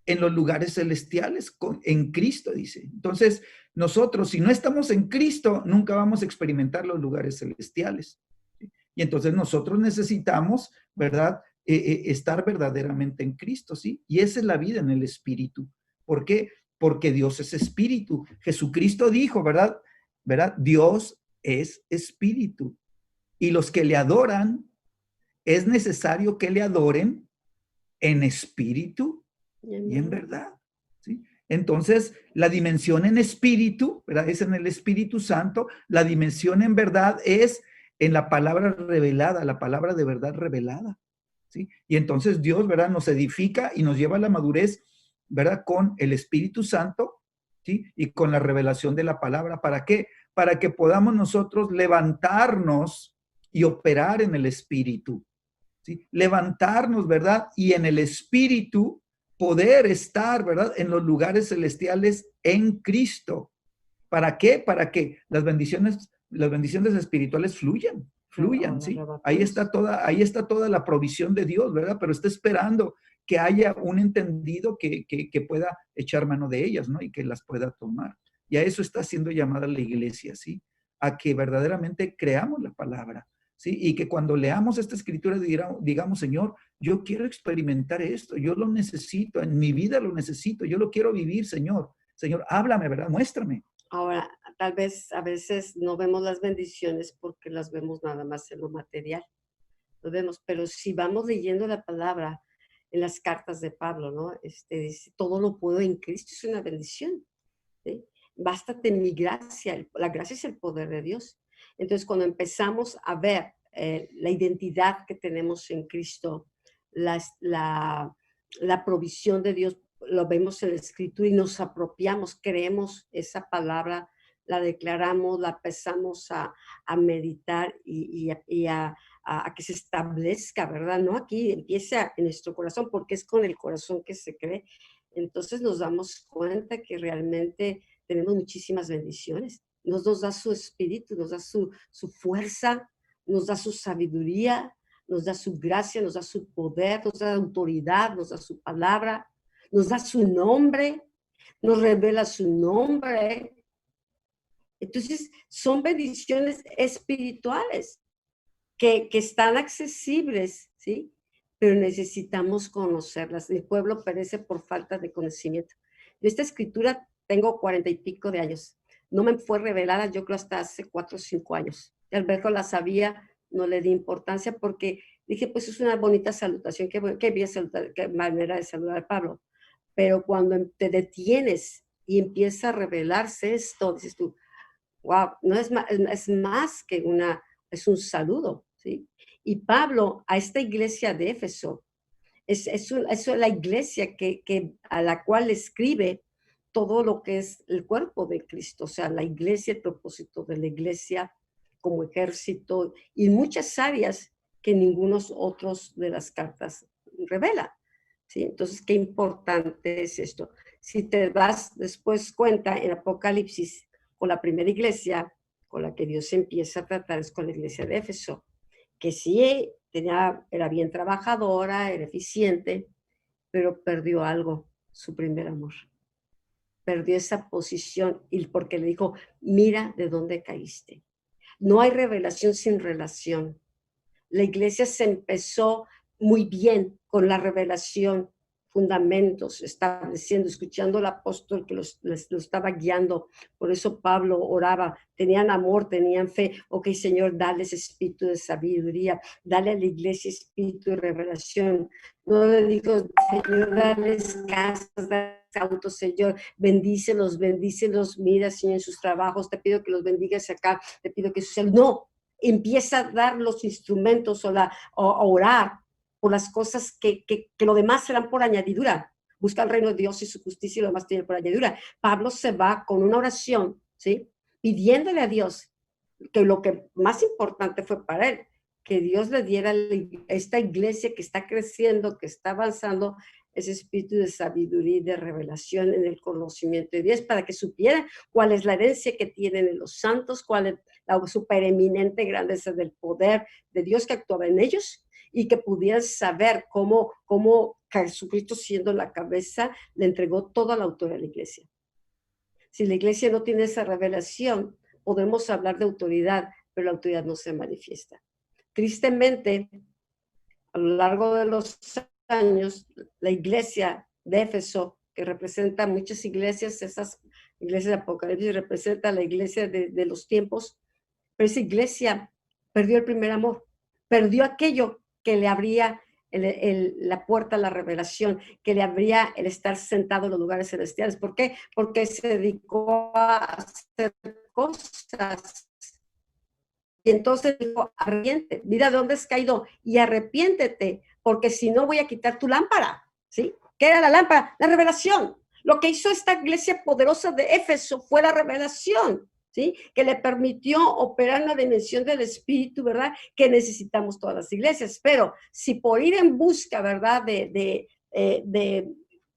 en los lugares celestiales, en Cristo, dice. Entonces, nosotros, si no estamos en Cristo, nunca vamos a experimentar los lugares celestiales. ¿Sí? Y entonces nosotros necesitamos, ¿verdad? Estar verdaderamente en Cristo, ¿sí? Y esa es la vida en el Espíritu. ¿Por qué? Porque Dios es Espíritu. Jesucristo dijo, ¿verdad? ¿Verdad? Dios es Espíritu. Y los que le adoran, es necesario que le adoren en espíritu y en verdad. ¿Sí? Entonces, la dimensión en espíritu, ¿verdad? Es en el Espíritu Santo. La dimensión en verdad es en la palabra revelada, la palabra de verdad revelada. ¿Sí? Y entonces Dios, ¿verdad? Nos edifica y nos lleva a la madurez, ¿verdad? Con el Espíritu Santo, ¿sí? Y con la revelación de la palabra. ¿Para qué? Para que podamos nosotros levantarnos y operar en el Espíritu. ¿Sí? Levantarnos, ¿verdad? Y en el Espíritu poder estar, ¿verdad? En los lugares celestiales en Cristo. ¿Para qué? Para que las bendiciones espirituales fluyan, ¿sí? Ahí está toda la provisión de Dios, ¿verdad? Pero está esperando que haya un entendido que pueda echar mano de ellas, ¿no? Y que las pueda tomar. Y a eso está siendo llamada la iglesia, ¿sí? A que verdaderamente creamos la palabra. ¿Sí? Y que cuando leamos esta escritura digamos, Señor, yo quiero experimentar esto, yo lo necesito, en mi vida lo necesito, yo lo quiero vivir, Señor. Señor, háblame, ¿verdad? Muéstrame. Ahora, tal vez a veces no vemos las bendiciones porque las vemos nada más en lo material. Lo vemos, pero si vamos leyendo la palabra en las cartas de Pablo, ¿no? Dice, todo lo puedo en Cristo, es una bendición. ¿Sí? Bástate mi gracia, la gracia es el poder de Dios. Entonces, cuando empezamos a ver la identidad que tenemos en Cristo, la provisión de Dios, lo vemos en la Escritura y nos apropiamos, creemos esa palabra, la declaramos, la empezamos a meditar y a que se establezca, ¿verdad? No aquí empieza en nuestro corazón, porque es con el corazón que se cree. Entonces nos damos cuenta que realmente tenemos muchísimas bendiciones. Nos da su espíritu, nos da su fuerza, nos da su sabiduría, nos da su gracia, nos da su poder, nos da autoridad, nos da su palabra, nos da su nombre, nos revela su nombre. Entonces, son bendiciones espirituales que están accesibles, ¿sí? Pero necesitamos conocerlas. El pueblo perece por falta de conocimiento. Yo esta escritura tengo 40 y pico de años. No me fue revelada, yo creo, hasta hace 4 o 5 años. Al ver que la sabía, no le di importancia porque dije, pues es una bonita salutación, qué manera de saludar a Pablo. Pero cuando te detienes y empieza a revelarse esto, dices tú, wow, no es más que es un saludo, ¿sí? Y Pablo a esta iglesia de Éfeso, es la iglesia a la cual escribe todo lo que es el cuerpo de Cristo, o sea, la iglesia, el propósito de la iglesia como ejército y muchas áreas que ninguno otros de las cartas revela, ¿sí? Entonces, qué importante es esto. Si te das después cuenta en Apocalipsis, con la primera iglesia con la que Dios empieza a tratar es con la iglesia de Éfeso, que sí era bien trabajadora, era eficiente, pero perdió algo, su primer amor. Perdió esa posición y porque le dijo, mira de dónde caíste. No hay revelación sin relación. La iglesia se empezó muy bien con la revelación, fundamentos, estableciendo, escuchando al apóstol que los estaba guiando. Por eso Pablo oraba, tenían amor, tenían fe. Ok, Señor, dale ese espíritu de sabiduría, dale a la iglesia espíritu de revelación. No le digo, Señor, dales casas, dales autos, Señor, bendícelos, bendícelos, mira, Señor, en sus trabajos, te pido que los bendigas acá, te pido que sus... No, empieza a dar los instrumentos o a orar por las cosas que lo demás serán por añadidura. Busca el reino de Dios y su justicia y lo demás tiene por añadidura. Pablo se va con una oración, ¿sí? Pidiéndole a Dios que lo que más importante fue para él, que Dios le diera a esta iglesia que está creciendo, que está avanzando, ese espíritu de sabiduría y de revelación en el conocimiento de Dios, para que supieran cuál es la herencia que tienen en los santos, cuál es la supereminente grandeza del poder de Dios que actuaba en ellos, y que pudieran saber cómo Jesucristo, siendo la cabeza, le entregó toda la autoridad a la iglesia. Si la iglesia no tiene esa revelación, podemos hablar de autoridad, pero la autoridad no se manifiesta. Tristemente, a lo largo de los años, la iglesia de Éfeso, que representa muchas iglesias, esas iglesias de Apocalipsis representa la iglesia de los tiempos, pero esa iglesia perdió el primer amor, perdió aquello que le abría la puerta a la revelación, que le abría el estar sentado en los lugares celestiales. ¿Por qué? Porque se dedicó a hacer cosas. Y entonces dijo, arrepiente, mira de dónde has caído y arrepiéntete, porque si no voy a quitar tu lámpara, ¿sí? ¿Qué era la lámpara? La revelación. Lo que hizo esta iglesia poderosa de Éfeso fue la revelación, ¿sí? Que le permitió operar en la dimensión del espíritu, ¿verdad? Que necesitamos todas las iglesias. Pero si por ir en busca, ¿verdad? De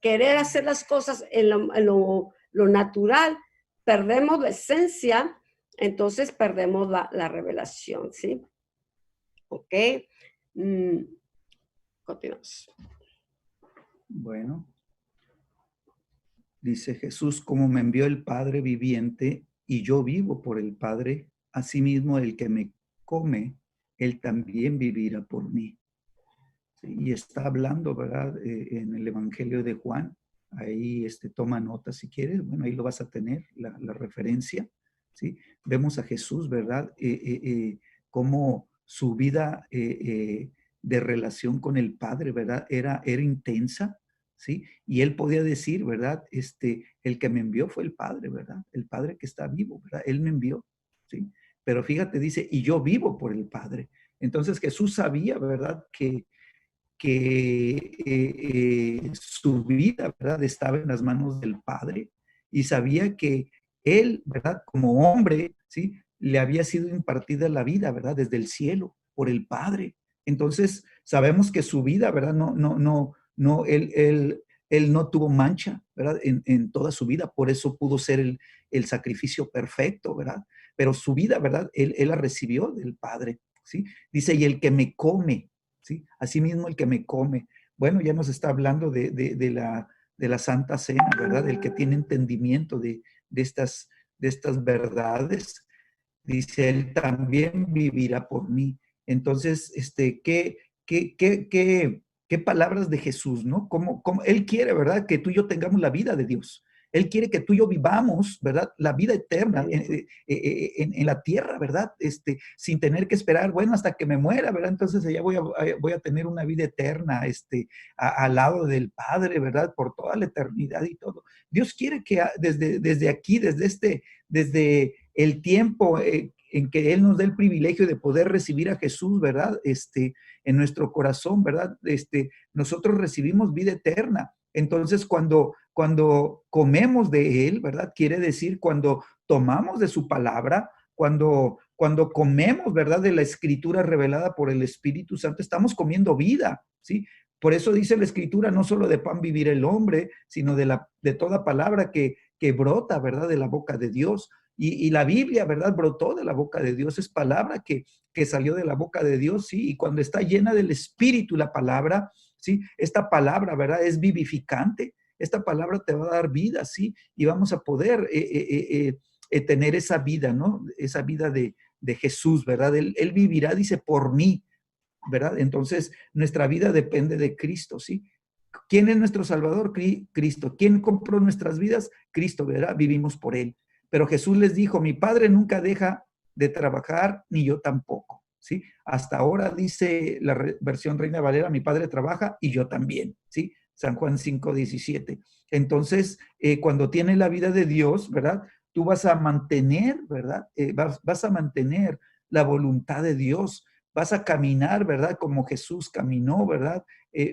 querer hacer las cosas en lo natural, perdemos la esencia, entonces perdemos la revelación, ¿sí? Ok. Continuamos. Bueno. Dice Jesús, como me envió el Padre viviente y yo vivo por el Padre, asimismo el que me come, él también vivirá por mí. Sí, y está hablando, ¿verdad? En el Evangelio de Juan. Ahí toma nota si quieres. Bueno, ahí lo vas a tener, la referencia. ¿Sí? Vemos a Jesús, ¿verdad? Cómo su vida de relación con el Padre, ¿verdad? Era intensa. ¿Sí? Y él podía decir, ¿verdad? El que me envió fue el Padre, ¿verdad? El Padre que está vivo, ¿verdad? Él me envió, ¿sí? Pero fíjate, dice, y yo vivo por el Padre. Entonces Jesús sabía, ¿verdad? Que su vida, ¿verdad? Estaba en las manos del Padre y sabía que él, ¿verdad? Como hombre, ¿sí? Le había sido impartida la vida, ¿verdad? Desde el cielo, por el Padre. Entonces, sabemos que su vida, ¿verdad? No, él no tuvo mancha, ¿verdad? En toda su vida, por eso pudo ser el sacrificio perfecto, ¿verdad? Pero su vida, ¿verdad? Él la recibió del Padre, ¿sí? Dice, y el que me come, ¿sí? Asimismo el que me come. Bueno, ya nos está hablando de la Santa Cena, ¿verdad? El que tiene entendimiento de estas verdades, dice, él también vivirá por mí. Entonces, ¿qué palabras de Jesús, ¿no? Cómo Él quiere, ¿verdad? Que tú y yo tengamos la vida de Dios. Él quiere que tú y yo vivamos, ¿verdad? La vida eterna en la tierra, ¿verdad? Sin tener que esperar, bueno, hasta que me muera, ¿verdad? Entonces ya voy a tener una vida eterna, al lado del Padre, ¿verdad? Por toda la eternidad y todo. Dios quiere que desde aquí, desde el tiempo en que Él nos da el privilegio de poder recibir a Jesús, ¿verdad? En nuestro corazón, ¿verdad? Nosotros recibimos vida eterna. Entonces, cuando comemos de Él, ¿verdad? Quiere decir cuando tomamos de su palabra, cuando comemos, ¿verdad? De la escritura revelada por el Espíritu Santo, estamos comiendo vida, ¿sí? Por eso dice la escritura, no solo de pan vivir el hombre, sino de toda palabra que brota, ¿verdad? De la boca de Dios. Y la Biblia, ¿verdad? Brotó de la boca de Dios, es palabra que salió de la boca de Dios, ¿sí? Y cuando está llena del Espíritu la palabra, ¿sí? Esta palabra, ¿verdad? Es vivificante, esta palabra te va a dar vida, ¿sí? Y vamos a poder tener esa vida, ¿no? Esa vida de Jesús, ¿verdad? Él vivirá, dice, por mí, ¿verdad? Entonces, nuestra vida depende de Cristo, ¿sí? ¿Quién es nuestro Salvador? Cristo. ¿Quién compró nuestras vidas? Cristo, ¿verdad? Vivimos por Él. Pero Jesús les dijo, mi Padre nunca deja de trabajar, ni yo tampoco, ¿sí? Hasta ahora dice la versión Reina Valera, mi Padre trabaja y yo también, ¿sí? San Juan 5:17. Entonces, cuando tienes la vida de Dios, ¿verdad? Tú vas a mantener, ¿verdad? Vas a mantener la voluntad de Dios, vas a caminar, ¿verdad? Como Jesús caminó, ¿verdad?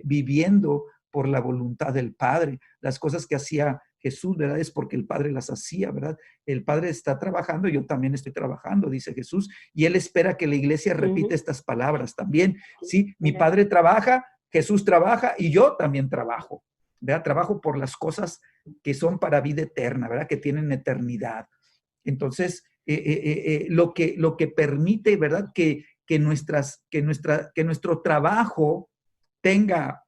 Viviendo por la voluntad del Padre. Las cosas que hacía Jesús, ¿verdad? Es porque el Padre las hacía, ¿verdad? El Padre está trabajando, yo también estoy trabajando, dice Jesús, y Él espera que la iglesia repita estas palabras también, ¿sí? Mi Padre trabaja, Jesús trabaja y yo también trabajo, ¿verdad? Trabajo por las cosas que son para vida eterna, ¿verdad? Que tienen eternidad. Entonces, lo que permite, ¿verdad? Que nuestro trabajo tenga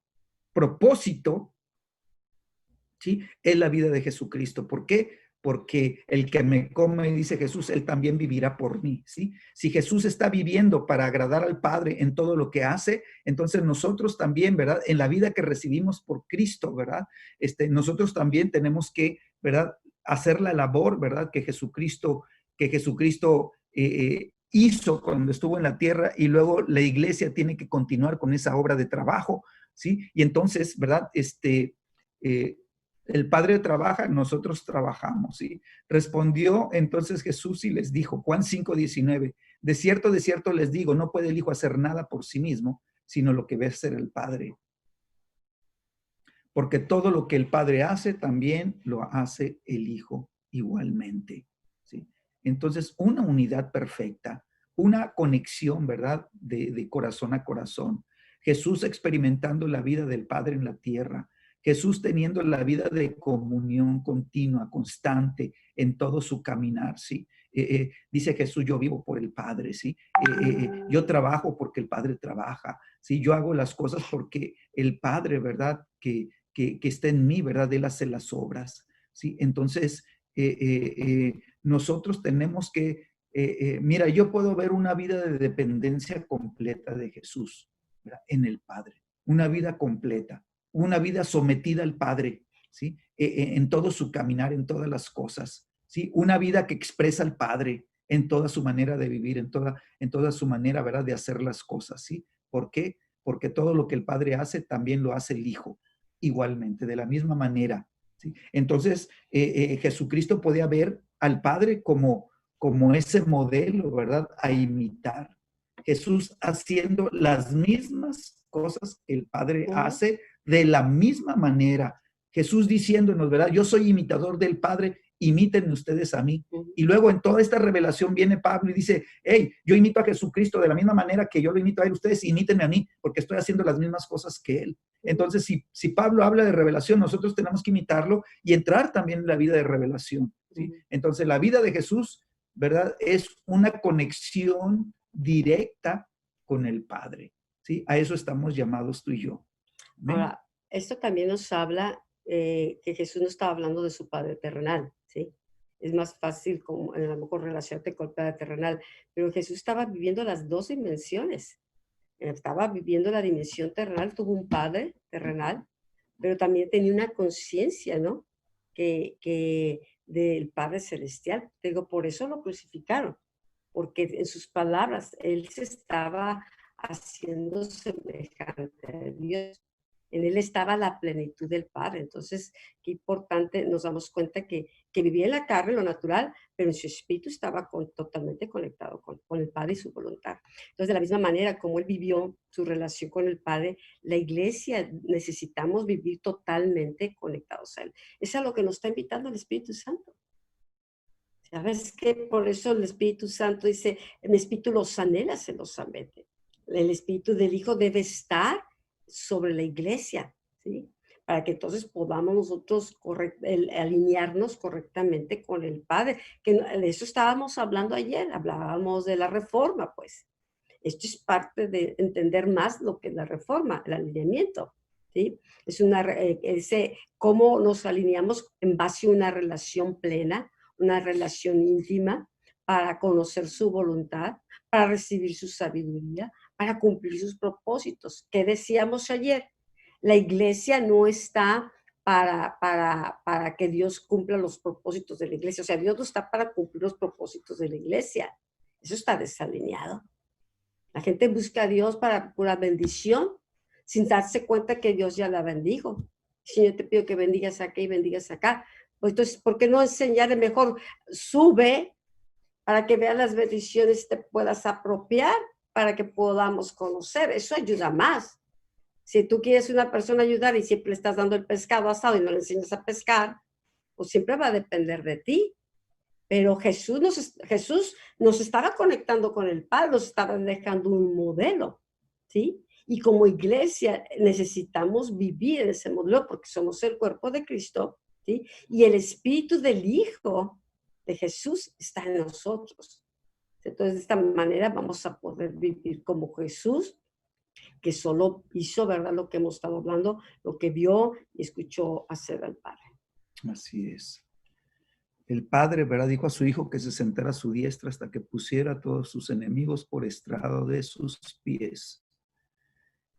propósito, ¿sí? Es la vida de Jesucristo. ¿Por qué? Porque el que me come, dice Jesús, él también vivirá por mí, ¿sí? Si Jesús está viviendo para agradar al Padre en todo lo que hace, entonces nosotros también, ¿verdad? En la vida que recibimos por Cristo, ¿verdad? Nosotros también tenemos que, ¿verdad? Hacer la labor, ¿verdad? Que Jesucristo hizo cuando estuvo en la tierra, y luego la iglesia tiene que continuar con esa obra de trabajo, ¿sí? Y entonces, ¿verdad? El Padre trabaja, nosotros trabajamos, ¿sí? Respondió entonces Jesús y les dijo, Juan 5:19, de cierto les digo, no puede el Hijo hacer nada por sí mismo, sino lo que ve hacer el Padre. Porque todo lo que el Padre hace, también lo hace el Hijo igualmente, ¿sí? Entonces, una unidad perfecta, una conexión, ¿verdad? De corazón a corazón. Jesús experimentando la vida del Padre en la tierra. Jesús teniendo la vida de comunión continua, constante en todo su caminar, ¿sí? Dice Jesús, yo vivo por el Padre, ¿sí? Yo trabajo porque el Padre trabaja, ¿sí? Yo hago las cosas porque el Padre, ¿verdad? Que está en mí, ¿verdad? Él hace las obras, ¿sí? Entonces, nosotros tenemos que, mira, yo puedo ver una vida de dependencia completa de Jesús, ¿verdad? En el Padre, una vida completa, una vida sometida al Padre, ¿sí? En todo su caminar, en todas las cosas, ¿sí? Una vida que expresa al Padre en toda su manera de vivir, en toda su manera, ¿verdad? De hacer las cosas, ¿sí? ¿Por qué? Porque todo lo que el Padre hace, también lo hace el Hijo, igualmente, de la misma manera, ¿sí? Entonces, Jesucristo podía ver al Padre como ese modelo, ¿verdad? A imitar. Jesús haciendo las mismas cosas que el Padre hace de la misma manera. Jesús diciéndonos, ¿verdad? Yo soy imitador del Padre, imítenme ustedes a mí. Y luego en toda esta revelación viene Pablo y dice, hey, yo imito a Jesucristo de la misma manera que yo lo imito a él, ustedes imítenme a mí, porque estoy haciendo las mismas cosas que él. Entonces, si Pablo habla de revelación, nosotros tenemos que imitarlo y entrar también en la vida de revelación, ¿sí? Entonces, la vida de Jesús, ¿verdad? Es una conexión directa con el Padre, ¿sí? A eso estamos llamados tú y yo. Amén. Ahora, esto también nos habla que Jesús no estaba hablando de su Padre terrenal, ¿sí? Es más fácil como, a lo mejor relacionarte con el Padre terrenal, pero Jesús estaba viviendo las dos dimensiones. Estaba viviendo la dimensión terrenal, tuvo un Padre terrenal, pero también tenía una conciencia, ¿no? Que del Padre celestial. Te digo, por eso lo crucificaron, porque en sus palabras él se estaba haciendo semejante a Dios. En él estaba la plenitud del Padre. Entonces, qué importante, nos damos cuenta que vivía en la carne, lo natural, pero en su espíritu estaba totalmente conectado con el Padre y su voluntad. Entonces, de la misma manera como él vivió su relación con el Padre, la iglesia necesitamos vivir totalmente conectados a él. Es a lo que nos está invitando el Espíritu Santo. ¿Sabes qué? Por eso el Espíritu Santo dice, mi espíritu los anhela celosamente. El espíritu del Hijo debe estar sobre la iglesia, ¿sí? Para que entonces podamos nosotros alinearnos correctamente con el Padre. Que de eso estábamos hablando ayer, hablábamos de la reforma, pues. Esto es parte de entender más lo que es la reforma, el alineamiento, ¿sí? Es cómo nos alineamos en base a una relación plena, una relación íntima, para conocer su voluntad, para recibir su sabiduría, para cumplir sus propósitos. ¿Qué decíamos ayer? La iglesia no está para que Dios cumpla los propósitos de la iglesia. O sea, Dios no está para cumplir los propósitos de la iglesia. Eso está desalineado. La gente busca a Dios para pura bendición, sin darse cuenta que Dios ya la bendijo. Señor, te pido que bendigas acá y bendigas acá. Pues entonces, ¿por qué no enseñarle mejor? Sube para que veas las bendiciones y te puedas apropiar para que podamos conocer. Eso ayuda más. Si tú quieres una persona ayudar y siempre le estás dando el pescado asado y no le enseñas a pescar, pues siempre va a depender de ti. Pero Jesús nos estaba conectando con el Padre, nos estaba dejando un modelo, ¿sí? Y como iglesia necesitamos vivir en ese modelo porque somos el cuerpo de Cristo, ¿sí? Y el espíritu del Hijo de Jesús está en nosotros. Entonces, de esta manera vamos a poder vivir como Jesús, que solo hizo, ¿verdad? Lo que hemos estado hablando, lo que vio y escuchó hacer al Padre. Así es. El Padre, ¿verdad? Dijo a su Hijo que se sentara a su diestra hasta que pusiera a todos sus enemigos por estrado de sus pies.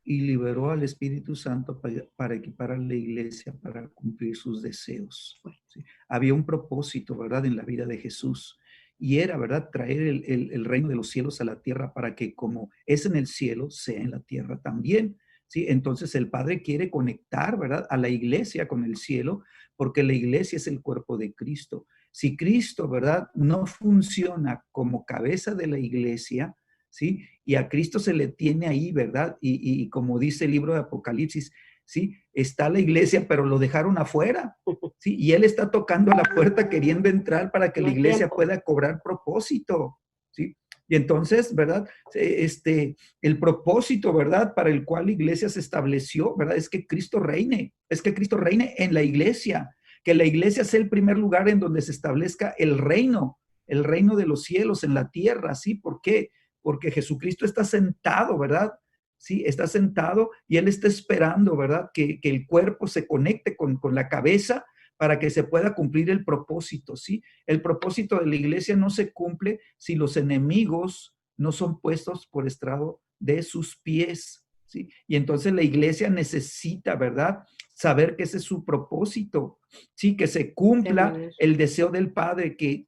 Y liberó al Espíritu Santo para equipar a la iglesia para cumplir sus deseos. ¿Sí? Había un propósito, ¿verdad? En la vida de Jesús. Y era, ¿verdad? Traer el reino de los cielos a la tierra para que como es en el cielo, sea en la tierra también. ¿Sí? Entonces el Padre quiere conectar, ¿verdad? A la iglesia con el cielo, porque la iglesia es el cuerpo de Cristo. Si Cristo, ¿verdad? No funciona como cabeza de la iglesia, ¿sí? Y a Cristo se le tiene ahí, ¿verdad? Y como dice el libro de Apocalipsis, ¿sí? Está la iglesia, pero lo dejaron afuera, ¿sí? Y Él está tocando a la puerta queriendo entrar para que la iglesia pueda cobrar propósito, ¿sí? Y entonces, ¿verdad? El propósito, ¿verdad? Para el cual la iglesia se estableció, ¿verdad? Es que Cristo reine en la iglesia, que la iglesia sea el primer lugar en donde se establezca el reino de los cielos en la tierra, ¿sí? ¿Por qué? Porque Jesucristo está sentado, ¿verdad? Sí, está sentado y Él está esperando, ¿verdad? Que el cuerpo se conecte con la cabeza para que se pueda cumplir el propósito, ¿sí? El propósito de la iglesia no se cumple si los enemigos no son puestos por estrado de sus pies, ¿sí? Y entonces la iglesia necesita, ¿verdad? Saber que ese es su propósito, ¿sí? Que se cumpla el deseo del Padre, que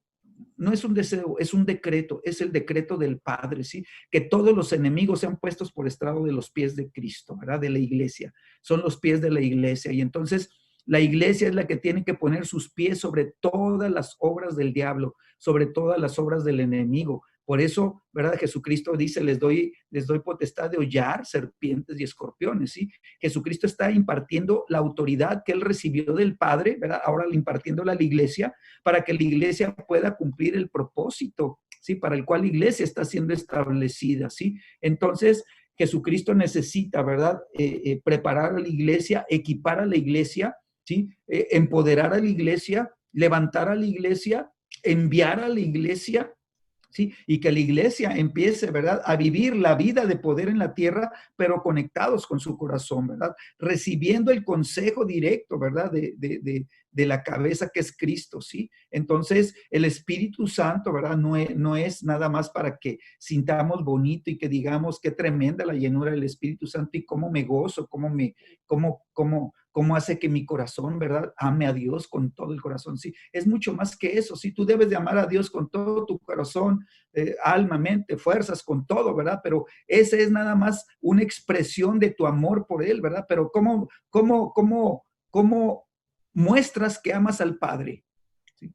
no es un deseo, es un decreto, es el decreto del Padre, ¿sí? Que todos los enemigos sean puestos por estrado de los pies de Cristo, ¿verdad? De la iglesia, son los pies de la iglesia. Y entonces la iglesia es la que tiene que poner sus pies sobre todas las obras del diablo, sobre todas las obras del enemigo. Por eso, ¿verdad? Jesucristo dice, les doy potestad de hollar serpientes y escorpiones, ¿sí? Jesucristo está impartiendo la autoridad que Él recibió del Padre, ¿verdad? Ahora impartiéndola a la iglesia, para que la iglesia pueda cumplir el propósito, ¿sí? Para el cual la iglesia está siendo establecida, ¿sí? Entonces, Jesucristo necesita, ¿verdad? Preparar a la iglesia, equipar a la iglesia, ¿sí? Empoderar a la iglesia, levantar a la iglesia, enviar a la iglesia, ¿sí? Y que la iglesia empiece, ¿verdad?, a vivir la vida de poder en la tierra, pero conectados con su corazón, ¿verdad? Recibiendo el consejo directo, ¿verdad?, de la cabeza que es Cristo, ¿sí? Entonces, el Espíritu Santo, ¿verdad?, no es nada más para que sintamos bonito y que digamos qué tremenda la llenura del Espíritu Santo y cómo me gozo, cómo hace que mi corazón, ¿verdad?, ame a Dios con todo el corazón. Sí, es mucho más que eso. Sí, tú debes de amar a Dios con todo tu corazón, alma, mente, fuerzas, con todo, ¿verdad? Pero ese es nada más una expresión de tu amor por Él, ¿verdad? Pero ¿cómo muestras que amas al Padre? ¿Sí?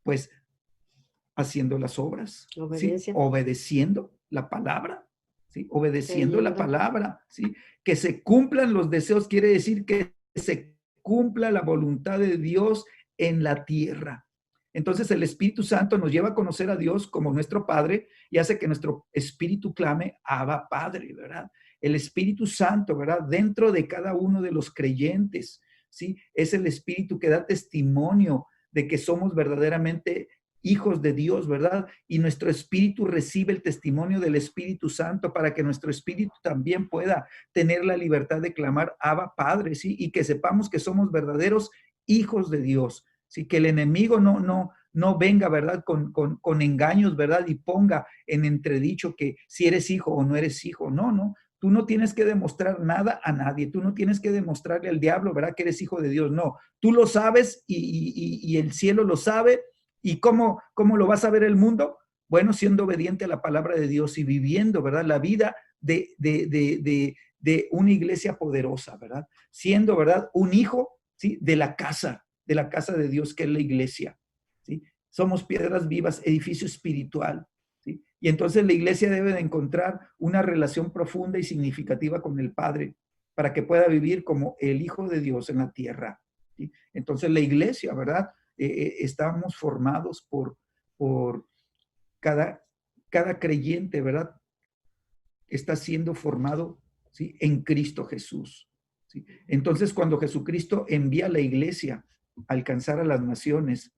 Pues haciendo las obras, ¿sí? Obediencia. Obedeciendo la palabra, ¿sí? Obedeciendo la Creyendo. palabra, ¿sí? Que se cumplan los deseos, quiere decir que se cumpla la voluntad de Dios en la tierra. Entonces el Espíritu Santo nos lleva a conocer a Dios como nuestro Padre y hace que nuestro espíritu clame, Abba Padre, ¿verdad? El Espíritu Santo, ¿verdad? Dentro de cada uno de los creyentes, ¿sí? Es el Espíritu que da testimonio de que somos verdaderamente hijos de Dios, ¿verdad? Y nuestro espíritu recibe el testimonio del Espíritu Santo para que nuestro espíritu también pueda tener la libertad de clamar Abba Padre, ¿sí? Y que sepamos que somos verdaderos hijos de Dios, ¿sí? Que el enemigo no venga, ¿verdad? Con engaños, ¿verdad? Y ponga en entredicho que si eres hijo o no eres hijo. No, no. Tú no tienes que demostrar nada a nadie. Tú no tienes que demostrarle al diablo, ¿verdad? Que eres hijo de Dios. No, tú lo sabes y el cielo lo sabe. ¿Y cómo lo va a saber el mundo? Bueno, siendo obediente a la palabra de Dios y viviendo, ¿verdad? La vida de una iglesia poderosa, ¿verdad? Siendo, ¿verdad? Un hijo, ¿sí? De la casa de Dios, que es la iglesia, ¿sí? Somos piedras vivas, edificio espiritual, ¿sí? Y entonces la iglesia debe de encontrar una relación profunda y significativa con el Padre para que pueda vivir como el Hijo de Dios en la tierra, ¿sí? Entonces la iglesia, ¿verdad? Estamos formados por cada, cada creyente, ¿verdad? Está siendo formado, ¿sí? En Cristo Jesús, ¿sí? Entonces, cuando Jesucristo envía a la iglesia a alcanzar a las naciones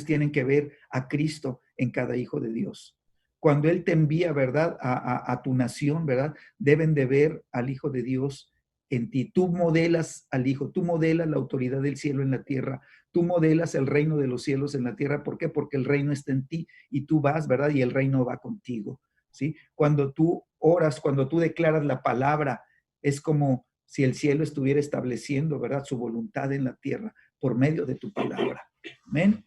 tienen que ver a Cristo en cada hijo de Dios. Cuando Él te envía, ¿verdad? A tu nación, ¿verdad? Deben de ver al Hijo de Dios en ti. Tú modelas al Hijo, tú modelas la autoridad del cielo en la tierra, tú modelas el reino de los cielos en la tierra. ¿Por qué? Porque el reino está en ti y tú vas, ¿verdad? Y el reino va contigo, ¿sí? Cuando tú oras, cuando tú declaras la palabra, es como si el cielo estuviera estableciendo, ¿verdad? Su voluntad en la tierra por medio de tu palabra. Amén.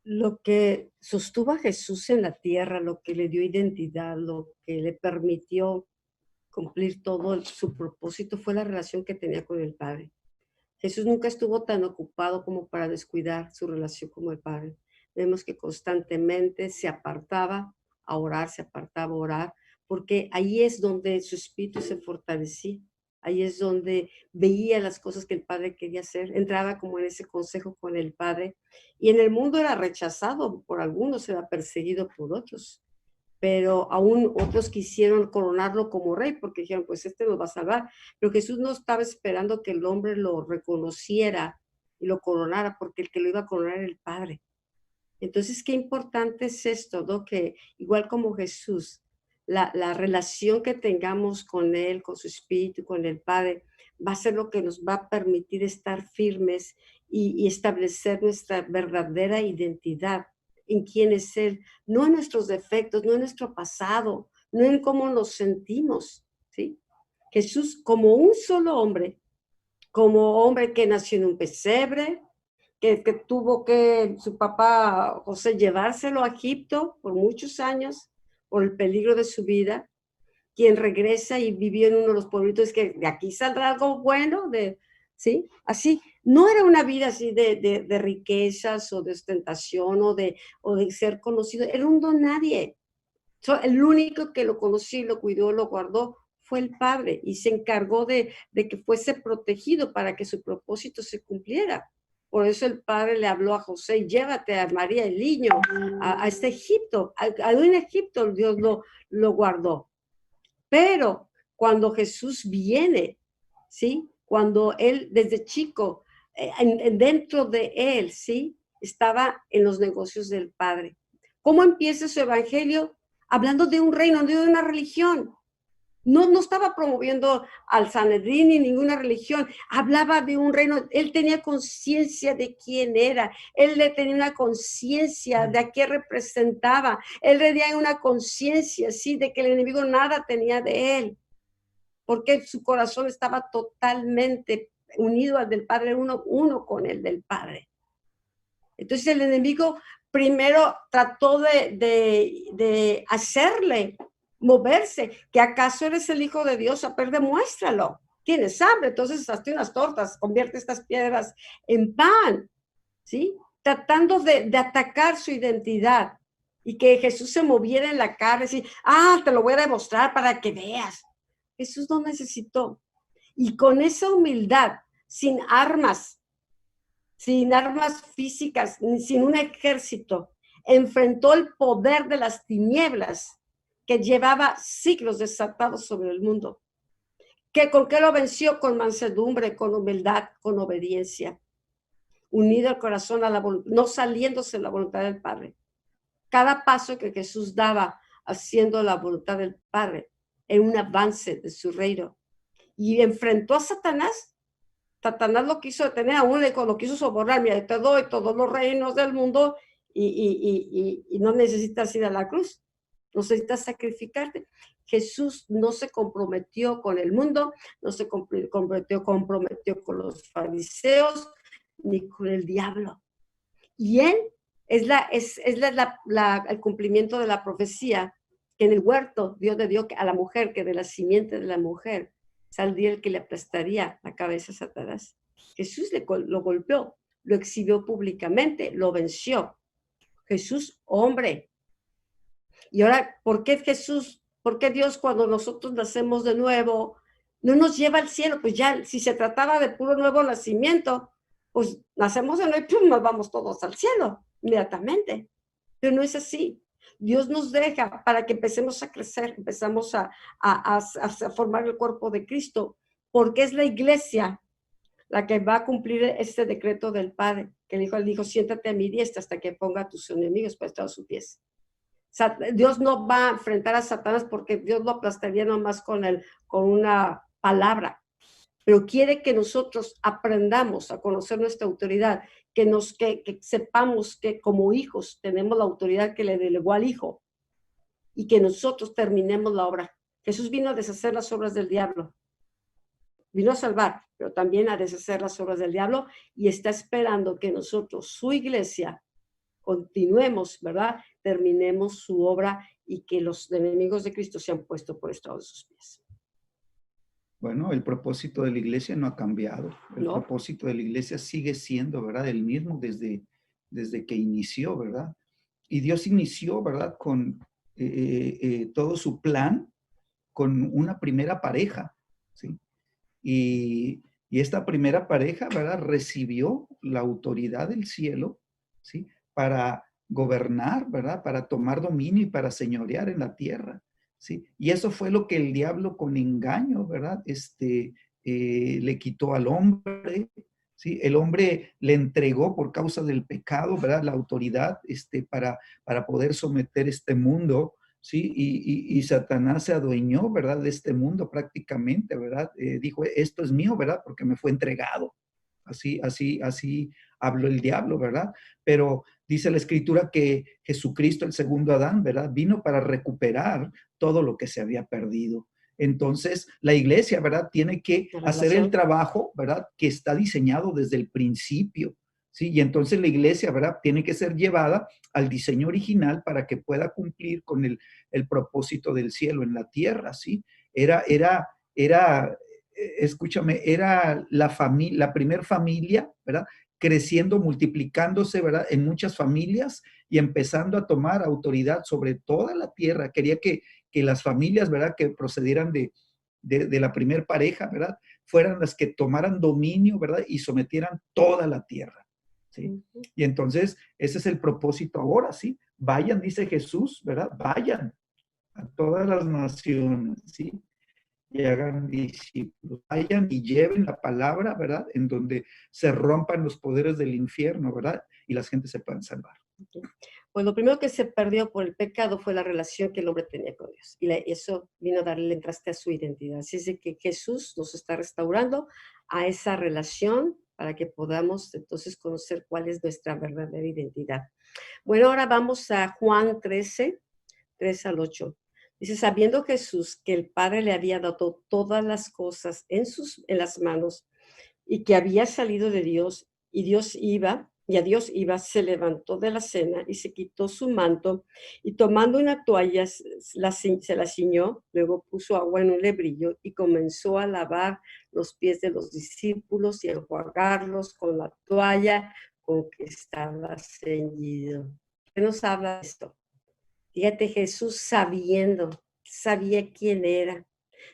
Lo que sostuvo a Jesús en la tierra, lo que le dio identidad, lo que le permitió cumplir todo su propósito fue la relación que tenía con el Padre. Jesús nunca estuvo tan ocupado como para descuidar su relación con el Padre. Vemos que constantemente se apartaba a orar, se apartaba a orar, porque ahí es donde su espíritu se fortalecía. Ahí es donde veía las cosas que el Padre quería hacer. Entraba como en ese consejo con el Padre. Y en el mundo era rechazado por algunos, era perseguido por otros, pero aún otros quisieron coronarlo como rey porque dijeron, pues este nos va a salvar. Pero Jesús no estaba esperando que el hombre lo reconociera y lo coronara, porque el que lo iba a coronar era el Padre. Entonces, qué importante es esto, ¿no? Que igual como Jesús, la relación que tengamos con Él, con su Espíritu, con el Padre, va a ser lo que nos va a permitir estar firmes y establecer nuestra verdadera identidad en quién es Él, no en nuestros defectos, no en nuestro pasado, no en cómo nos sentimos, ¿sí? Jesús como un solo hombre, como hombre que nació en un pesebre, que tuvo que su papá José llevárselo a Egipto por muchos años, por el peligro de su vida, quien regresa y vivió en uno de los pueblitos que de aquí saldrá algo bueno, ¿sí? Así, no era una vida así de riquezas o de ostentación o de ser conocido, era un don nadie. El único que lo conoció, lo cuidó, lo guardó, fue el Padre y se encargó de que fuese protegido para que su propósito se cumpliera. Por eso el Padre le habló a José, llévate a María, el niño, a este Egipto. En Egipto Dios lo guardó. Pero cuando Jesús viene, ¿sí? Cuando él desde chico, dentro de él, ¿sí? Estaba en los negocios del Padre. ¿Cómo empieza su evangelio? Hablando de un reino, no de una religión. No estaba promoviendo al Sanedrín ni ninguna religión, hablaba de un reino. Él tenía conciencia de quién era, él tenía una conciencia de a qué representaba, él tenía una conciencia, sí, de que el enemigo nada tenía de él, porque su corazón estaba totalmente unido al del Padre, uno con el del Padre. Entonces el enemigo primero trató de hacerle moverse, que acaso eres el Hijo de Dios, a ver, demuéstralo. Tienes hambre, entonces hazte unas tortas, convierte estas piedras en pan, ¿sí? Tratando de atacar su identidad y que Jesús se moviera en la cara y decir, te lo voy a demostrar para que veas. Jesús no necesitó. Y con esa humildad, sin armas físicas, sin un ejército, enfrentó el poder de las tinieblas que llevaba siglos desatados sobre el mundo. ¿Con qué lo venció? Con mansedumbre, con humildad, con obediencia, unido al corazón a la voluntad, no saliéndose de la voluntad del Padre. Cada paso que Jesús daba haciendo la voluntad del Padre en un avance de su reino. Y enfrentó a Satanás. Satanás lo quiso detener, aún lo quiso sobornar. Mira, te doy todos los reinos del mundo y no necesitas ir a la cruz, no necesitas sacrificarte. Jesús no se comprometió con el mundo, no se comprometió con los fariseos ni con el diablo. Y él es el cumplimiento de la profecía que en el huerto Dios le dio a la mujer, que de la simiente de la mujer saldría el que le aplastaría la cabeza a Satanás. Jesús lo golpeó, lo exhibió públicamente, lo venció. Jesús, hombre. Y ahora, ¿por qué Dios cuando nosotros nacemos de nuevo no nos lleva al cielo? Pues ya, si se trataba de puro nuevo nacimiento, pues nacemos de nuevo y nos vamos todos al cielo inmediatamente. Pero no es así. Dios nos deja para que empecemos a crecer, empezamos a formar el cuerpo de Cristo, porque es la iglesia la que va a cumplir este decreto del Padre, que él dijo, siéntate a mi diestra hasta que ponga a tus enemigos por estrado de sus pies. Dios no va a enfrentar a Satanás porque Dios lo aplastaría nomás con una palabra, pero quiere que nosotros aprendamos a conocer nuestra autoridad, que sepamos que como hijos tenemos la autoridad que le delegó al Hijo y que nosotros terminemos la obra. Jesús vino a deshacer las obras del diablo. Vino a salvar, pero también a deshacer las obras del diablo y está esperando que nosotros, su iglesia, continuemos, ¿verdad? Terminemos su obra y que los enemigos de Cristo sean puestos por estrado de sus pies. Bueno, el propósito de la iglesia no ha cambiado. El propósito de la iglesia sigue siendo, ¿verdad? El mismo desde que inició, ¿verdad? Y Dios inició, ¿verdad? Con todo su plan, con una primera pareja, ¿sí? Y esta primera pareja, ¿verdad? Recibió la autoridad del cielo, ¿sí? Para gobernar, ¿verdad? Para tomar dominio y para señorear en la tierra, ¿sí? Y eso fue lo que el diablo con engaño, ¿verdad? Le quitó al hombre, ¿sí? El hombre le entregó por causa del pecado, ¿verdad? La autoridad, para poder someter este mundo, ¿sí? Y Satanás se adueñó, ¿verdad? De este mundo prácticamente, ¿verdad? Dijo, esto es mío, ¿verdad? Porque me fue entregado. Así habló el diablo, ¿verdad? Pero dice la escritura que Jesucristo, el segundo Adán, ¿verdad? Vino para recuperar todo lo que se había perdido. Entonces, la iglesia, ¿verdad? Tiene que hacer el trabajo, ¿verdad? Que está diseñado desde el principio, ¿sí? Y entonces la iglesia, ¿verdad? Tiene que ser llevada al diseño original para que pueda cumplir con el propósito del cielo en la tierra, ¿sí? Escúchame, era la primer familia, ¿verdad? Creciendo, multiplicándose, ¿verdad? En muchas familias y empezando a tomar autoridad sobre toda la tierra. Quería que las familias, ¿verdad? Que procedieran de la primer pareja, ¿verdad? Fueran las que tomaran dominio, ¿verdad? Y sometieran toda la tierra, ¿sí? Y entonces, ese es el propósito ahora, ¿sí? Vayan, dice Jesús, ¿verdad? Vayan a todas las naciones, ¿sí? Y hagan discípulos, vayan y lleven la palabra, ¿verdad? En donde se rompan los poderes del infierno, ¿verdad? Y las gentes se puedan salvar. pues lo primero que se perdió por el pecado fue la relación que el hombre tenía con Dios. Y eso vino a darle el traste a su identidad. Así es de que Jesús nos está restaurando a esa relación para que podamos entonces conocer cuál es nuestra verdadera identidad. Bueno, ahora vamos a Juan 13, 3 al 8. Dice, sabiendo Jesús que el Padre le había dado todas las cosas en las manos y que había salido de Dios y a Dios iba, se levantó de la cena y se quitó su manto y tomando una toalla se la ciñó, luego puso agua en un lebrillo y comenzó a lavar los pies de los discípulos y a enjuagarlos con la toalla con que estaba ceñido. ¿Qué nos habla de esto? Fíjate, Jesús sabía quién era,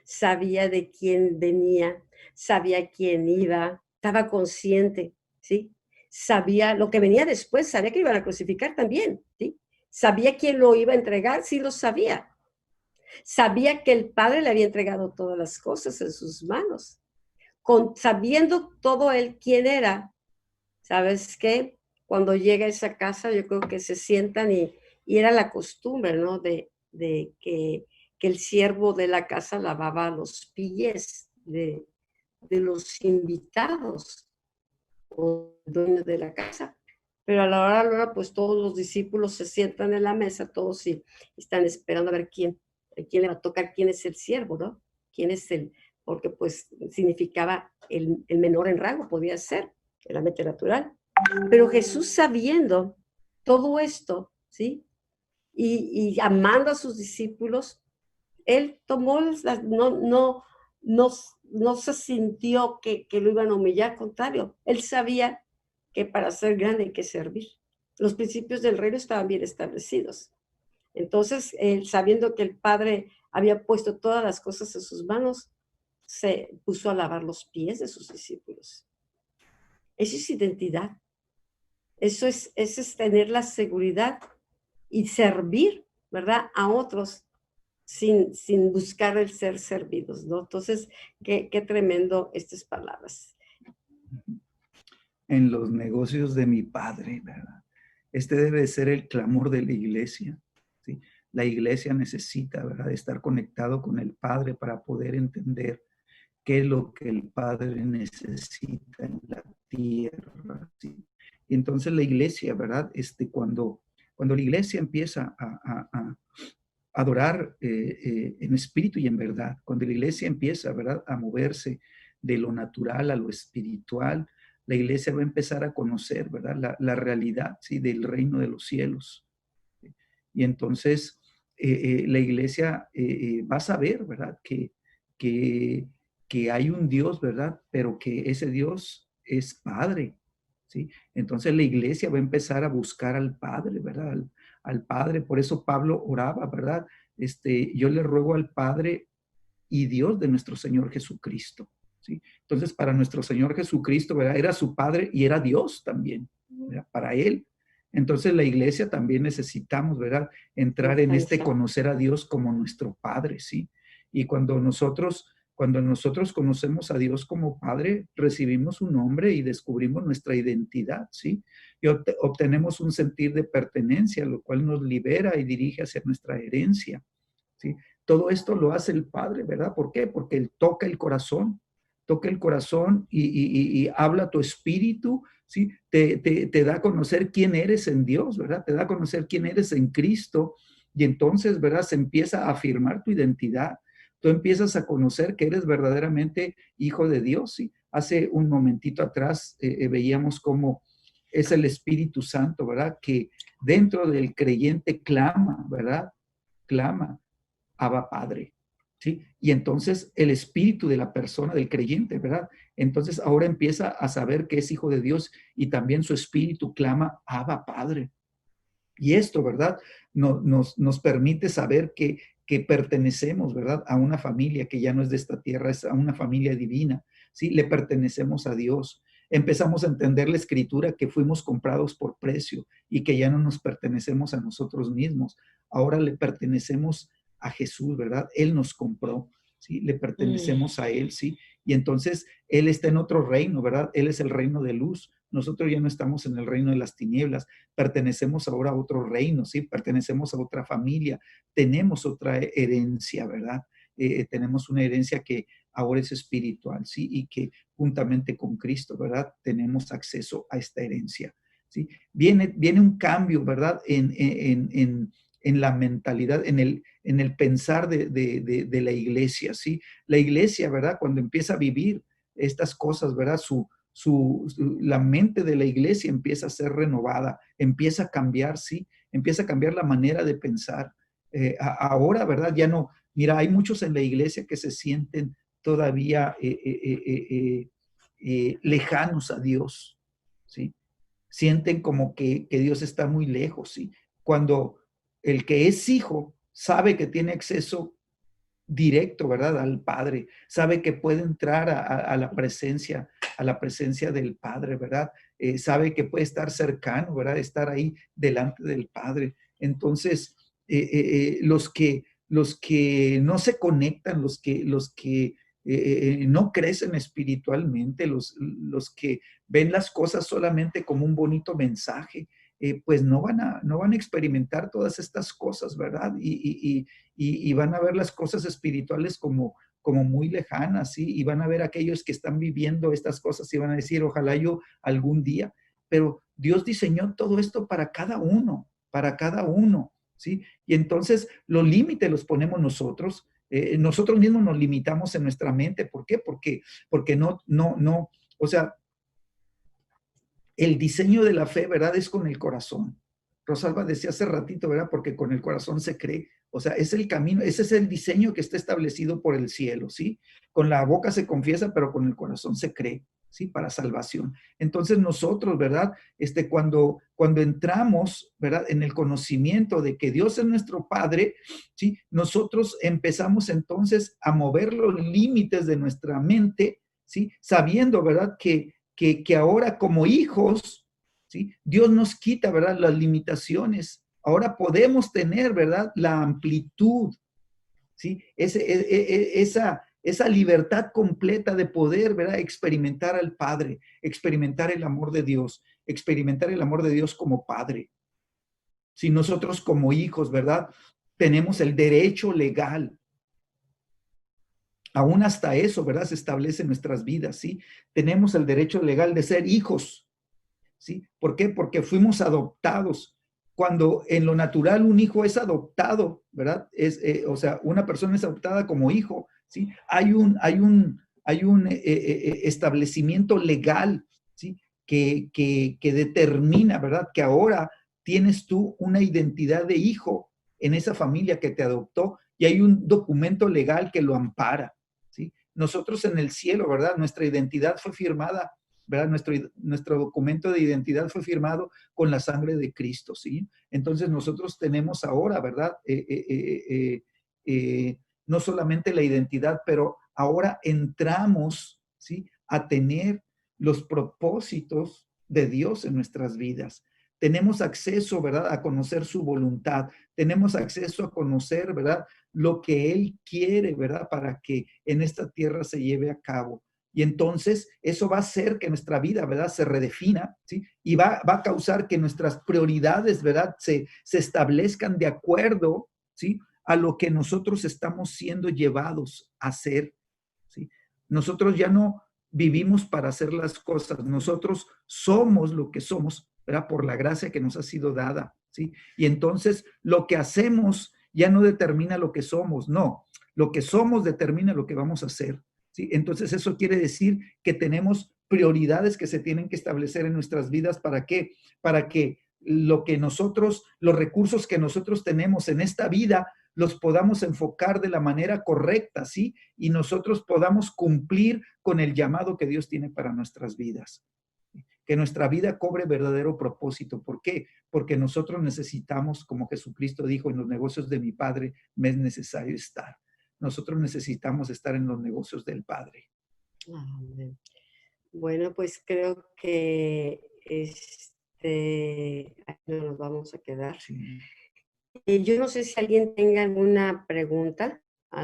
sabía de quién venía, sabía quién iba, estaba consciente, ¿sí? Sabía lo que venía después, sabía que iban a crucificar también, ¿sí? Sabía quién lo iba a entregar, sí lo sabía. Sabía que el Padre le había entregado todas las cosas en sus manos. Sabiendo todo él quién era, ¿sabes qué? Cuando llega a esa casa, yo creo que se sientan y era la costumbre, ¿no? De que el siervo de la casa lavaba los pies de los invitados o dueños de la casa. Pero a la hora, pues todos los discípulos se sientan en la mesa, todos y están esperando a ver a quién le va a tocar, quién es el siervo, ¿no? Quién es porque pues significaba el menor en rango, podía ser, era mente natural. Pero Jesús sabiendo todo esto, ¿sí? Y amando a sus discípulos, él tomó, no se sintió que lo iban a humillar, al contrario, él sabía que para ser grande hay que servir. Los principios del reino estaban bien establecidos. Entonces, él, sabiendo que el Padre había puesto todas las cosas en sus manos, se puso a lavar los pies de sus discípulos. Eso es identidad. Eso es tener la seguridad y servir, ¿verdad? A otros sin buscar el ser servidos, ¿no? Entonces, qué tremendo estas palabras. En los negocios de mi Padre, ¿verdad? Este debe ser el clamor de la iglesia, ¿sí? La iglesia necesita, ¿verdad?, estar conectado con el Padre para poder entender qué es lo que el Padre necesita en la tierra, ¿sí? Y entonces la iglesia, ¿verdad? Cuando la iglesia empieza a adorar en espíritu y en verdad, cuando la iglesia empieza, ¿verdad?, a moverse de lo natural a lo espiritual, la iglesia va a empezar a conocer, ¿verdad?, la realidad, ¿sí?, del reino de los cielos. Y entonces la iglesia va a saber, ¿verdad?, que hay un Dios, ¿verdad?, pero que ese Dios es Padre, ¿sí? Entonces la iglesia va a empezar a buscar al Padre, ¿verdad?, al Padre. Por eso Pablo oraba, ¿verdad? Yo le ruego al Padre y Dios de nuestro Señor Jesucristo, ¿sí? Entonces, para nuestro Señor Jesucristo, ¿verdad?, era su Padre y era Dios también, ¿verdad?, para Él. Entonces, la iglesia también necesitamos, ¿verdad?, entrar en conocer a Dios como nuestro Padre, ¿sí? Y cuando nosotros conocemos a Dios como Padre, recibimos un nombre y descubrimos nuestra identidad, ¿sí? Y obtenemos un sentir de pertenencia, lo cual nos libera y dirige hacia nuestra herencia, ¿sí? Todo esto lo hace el Padre, ¿verdad? ¿Por qué? Porque Él toca el corazón y habla a tu espíritu, ¿sí? Te da a conocer quién eres en Dios, ¿verdad? Te da a conocer quién eres en Cristo y entonces, ¿verdad?, se empieza a afirmar tu identidad. Tú empiezas a conocer que eres verdaderamente hijo de Dios, ¿sí? Hace un momentito atrás veíamos cómo es el Espíritu Santo, ¿verdad?, que dentro del creyente clama, ¿verdad? Clama, Abba Padre, ¿sí? Y entonces el espíritu de la persona, del creyente, ¿verdad? Entonces ahora empieza a saber que es hijo de Dios y también su espíritu clama, Abba Padre. Y esto, ¿verdad?, nos permite saber que pertenecemos, ¿verdad?, a una familia que ya no es de esta tierra, es a una familia divina, ¿sí? Le pertenecemos a Dios. Empezamos a entender la escritura que fuimos comprados por precio y que ya no nos pertenecemos a nosotros mismos. Ahora le pertenecemos a Jesús, ¿verdad? Él nos compró, ¿sí? Le pertenecemos a Él, ¿sí? Y entonces Él está en otro reino, ¿verdad? Él es el reino de luz. nosotros ya no estamos en el reino de las tinieblas, pertenecemos ahora a otro reino, ¿sí? Pertenecemos a otra familia, tenemos otra herencia, ¿verdad? Tenemos una herencia que ahora es espiritual, ¿sí? Y que juntamente con Cristo, ¿verdad? Tenemos acceso a esta herencia, ¿sí? Viene un cambio, ¿verdad? En la mentalidad, en el pensar de la iglesia, ¿sí? La iglesia, ¿verdad? Cuando empieza a vivir estas cosas, ¿verdad? La mente de la iglesia empieza a ser renovada, empieza a cambiar, ¿sí? Empieza a cambiar la manera de pensar. Ahora, ¿verdad? Ya no, mira, hay muchos en la iglesia que se sienten todavía lejanos a Dios, ¿sí? Sienten como que Dios está muy lejos, ¿sí? Cuando el que es hijo sabe que tiene acceso directo, ¿verdad? Al Padre, sabe que puede entrar a la presencia del Padre, ¿verdad? Sabe que puede estar cercano, ¿verdad? Estar ahí delante del Padre. Entonces, los que no se conectan, los que no crecen espiritualmente, los que ven las cosas solamente como un bonito mensaje, pues no van a experimentar todas estas cosas, ¿verdad? Y van a ver las cosas espirituales como muy lejanas, ¿sí? Y van a ver aquellos que están viviendo estas cosas y van a decir, ojalá yo algún día, pero Dios diseñó todo esto para cada uno, ¿sí? Y entonces los límites los ponemos nosotros mismos nos limitamos en nuestra mente. ¿Por qué? Porque no, o sea, el diseño de la fe, ¿verdad? Es con el corazón. Rosalba decía hace ratito, ¿verdad? Porque con el corazón se cree. O sea, es el camino, ese es el diseño que está establecido por el cielo, ¿sí? Con la boca se confiesa, pero con el corazón se cree, ¿sí? Para salvación. Entonces nosotros, ¿verdad? Cuando entramos, ¿verdad? En el conocimiento de que Dios es nuestro Padre, ¿sí? Nosotros empezamos entonces a mover los límites de nuestra mente, ¿sí? Sabiendo, ¿verdad? Que ahora como hijos, ¿sí? Dios nos quita, ¿verdad? Las limitaciones. Ahora podemos tener, ¿verdad? La amplitud, ¿sí? Esa libertad completa de poder, ¿verdad? Experimentar al Padre, experimentar el amor de Dios, experimentar el amor de Dios como Padre. Si nosotros como hijos, ¿verdad? Tenemos el derecho legal. Aún hasta eso, ¿verdad? Se establece en nuestras vidas, ¿sí? Tenemos el derecho legal de ser hijos, ¿sí? ¿Por qué? Porque fuimos adoptados. Cuando en lo natural un hijo es adoptado, ¿verdad? O sea, una persona es adoptada como hijo, ¿sí? Hay un establecimiento legal, ¿sí? Que determina, ¿verdad? Que ahora tienes tú una identidad de hijo en esa familia que te adoptó y hay un documento legal que lo ampara, ¿sí? Nosotros en el cielo, ¿verdad? Nuestra identidad fue firmada, ¿verdad? Nuestro documento de identidad fue firmado con la sangre de Cristo, ¿sí? Entonces nosotros tenemos ahora, ¿verdad? No solamente la identidad, pero ahora entramos, ¿sí? A tener los propósitos de Dios en nuestras vidas. Tenemos acceso, ¿verdad? A conocer su voluntad. Tenemos acceso a conocer, ¿verdad? Lo que Él quiere, ¿verdad? Para que en esta tierra se lleve a cabo. Y entonces eso va a hacer que nuestra vida, ¿verdad? Se redefina, ¿sí? Y va a causar que nuestras prioridades, ¿verdad? Se establezcan de acuerdo, ¿sí? A lo que nosotros estamos siendo llevados a hacer, ¿sí? Nosotros ya no vivimos para hacer las cosas, nosotros somos lo que somos, ¿verdad? Por la gracia que nos ha sido dada, ¿sí? Y entonces lo que hacemos ya no determina lo que somos, no, lo que somos determina lo que vamos a hacer, ¿sí? Entonces eso quiere decir que tenemos prioridades que se tienen que establecer en nuestras vidas. ¿Para qué? Para que los recursos que nosotros tenemos en esta vida los podamos enfocar de la manera correcta, ¿sí? Y nosotros podamos cumplir con el llamado que Dios tiene para nuestras vidas. Que nuestra vida cobre verdadero propósito. ¿Por qué? Porque nosotros necesitamos, como Jesucristo dijo, en los negocios de mi Padre me es necesario estar. Nosotros necesitamos estar en los negocios del Padre. Amén. Bueno, pues creo que ahí no nos vamos a quedar. Sí. Yo no sé si alguien tenga alguna pregunta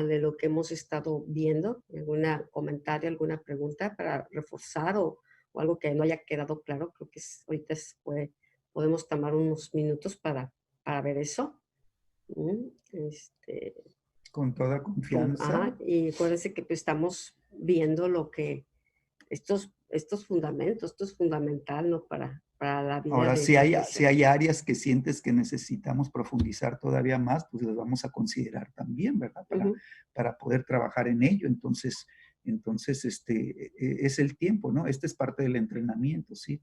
de lo que hemos estado viendo, algún comentario, alguna pregunta para reforzar o o algo que no haya quedado claro, creo que ahorita podemos tomar unos minutos para ver eso. Con toda confianza. Y acuérdense que pues, estamos viendo lo que estos fundamentos, esto es fundamental, ¿no? Para la vida. Ahora, si hay áreas que sientes que necesitamos profundizar todavía más, pues las vamos a considerar también, ¿verdad? Para poder trabajar en ello. Entonces, es el tiempo, ¿no? Este es parte del entrenamiento, ¿sí?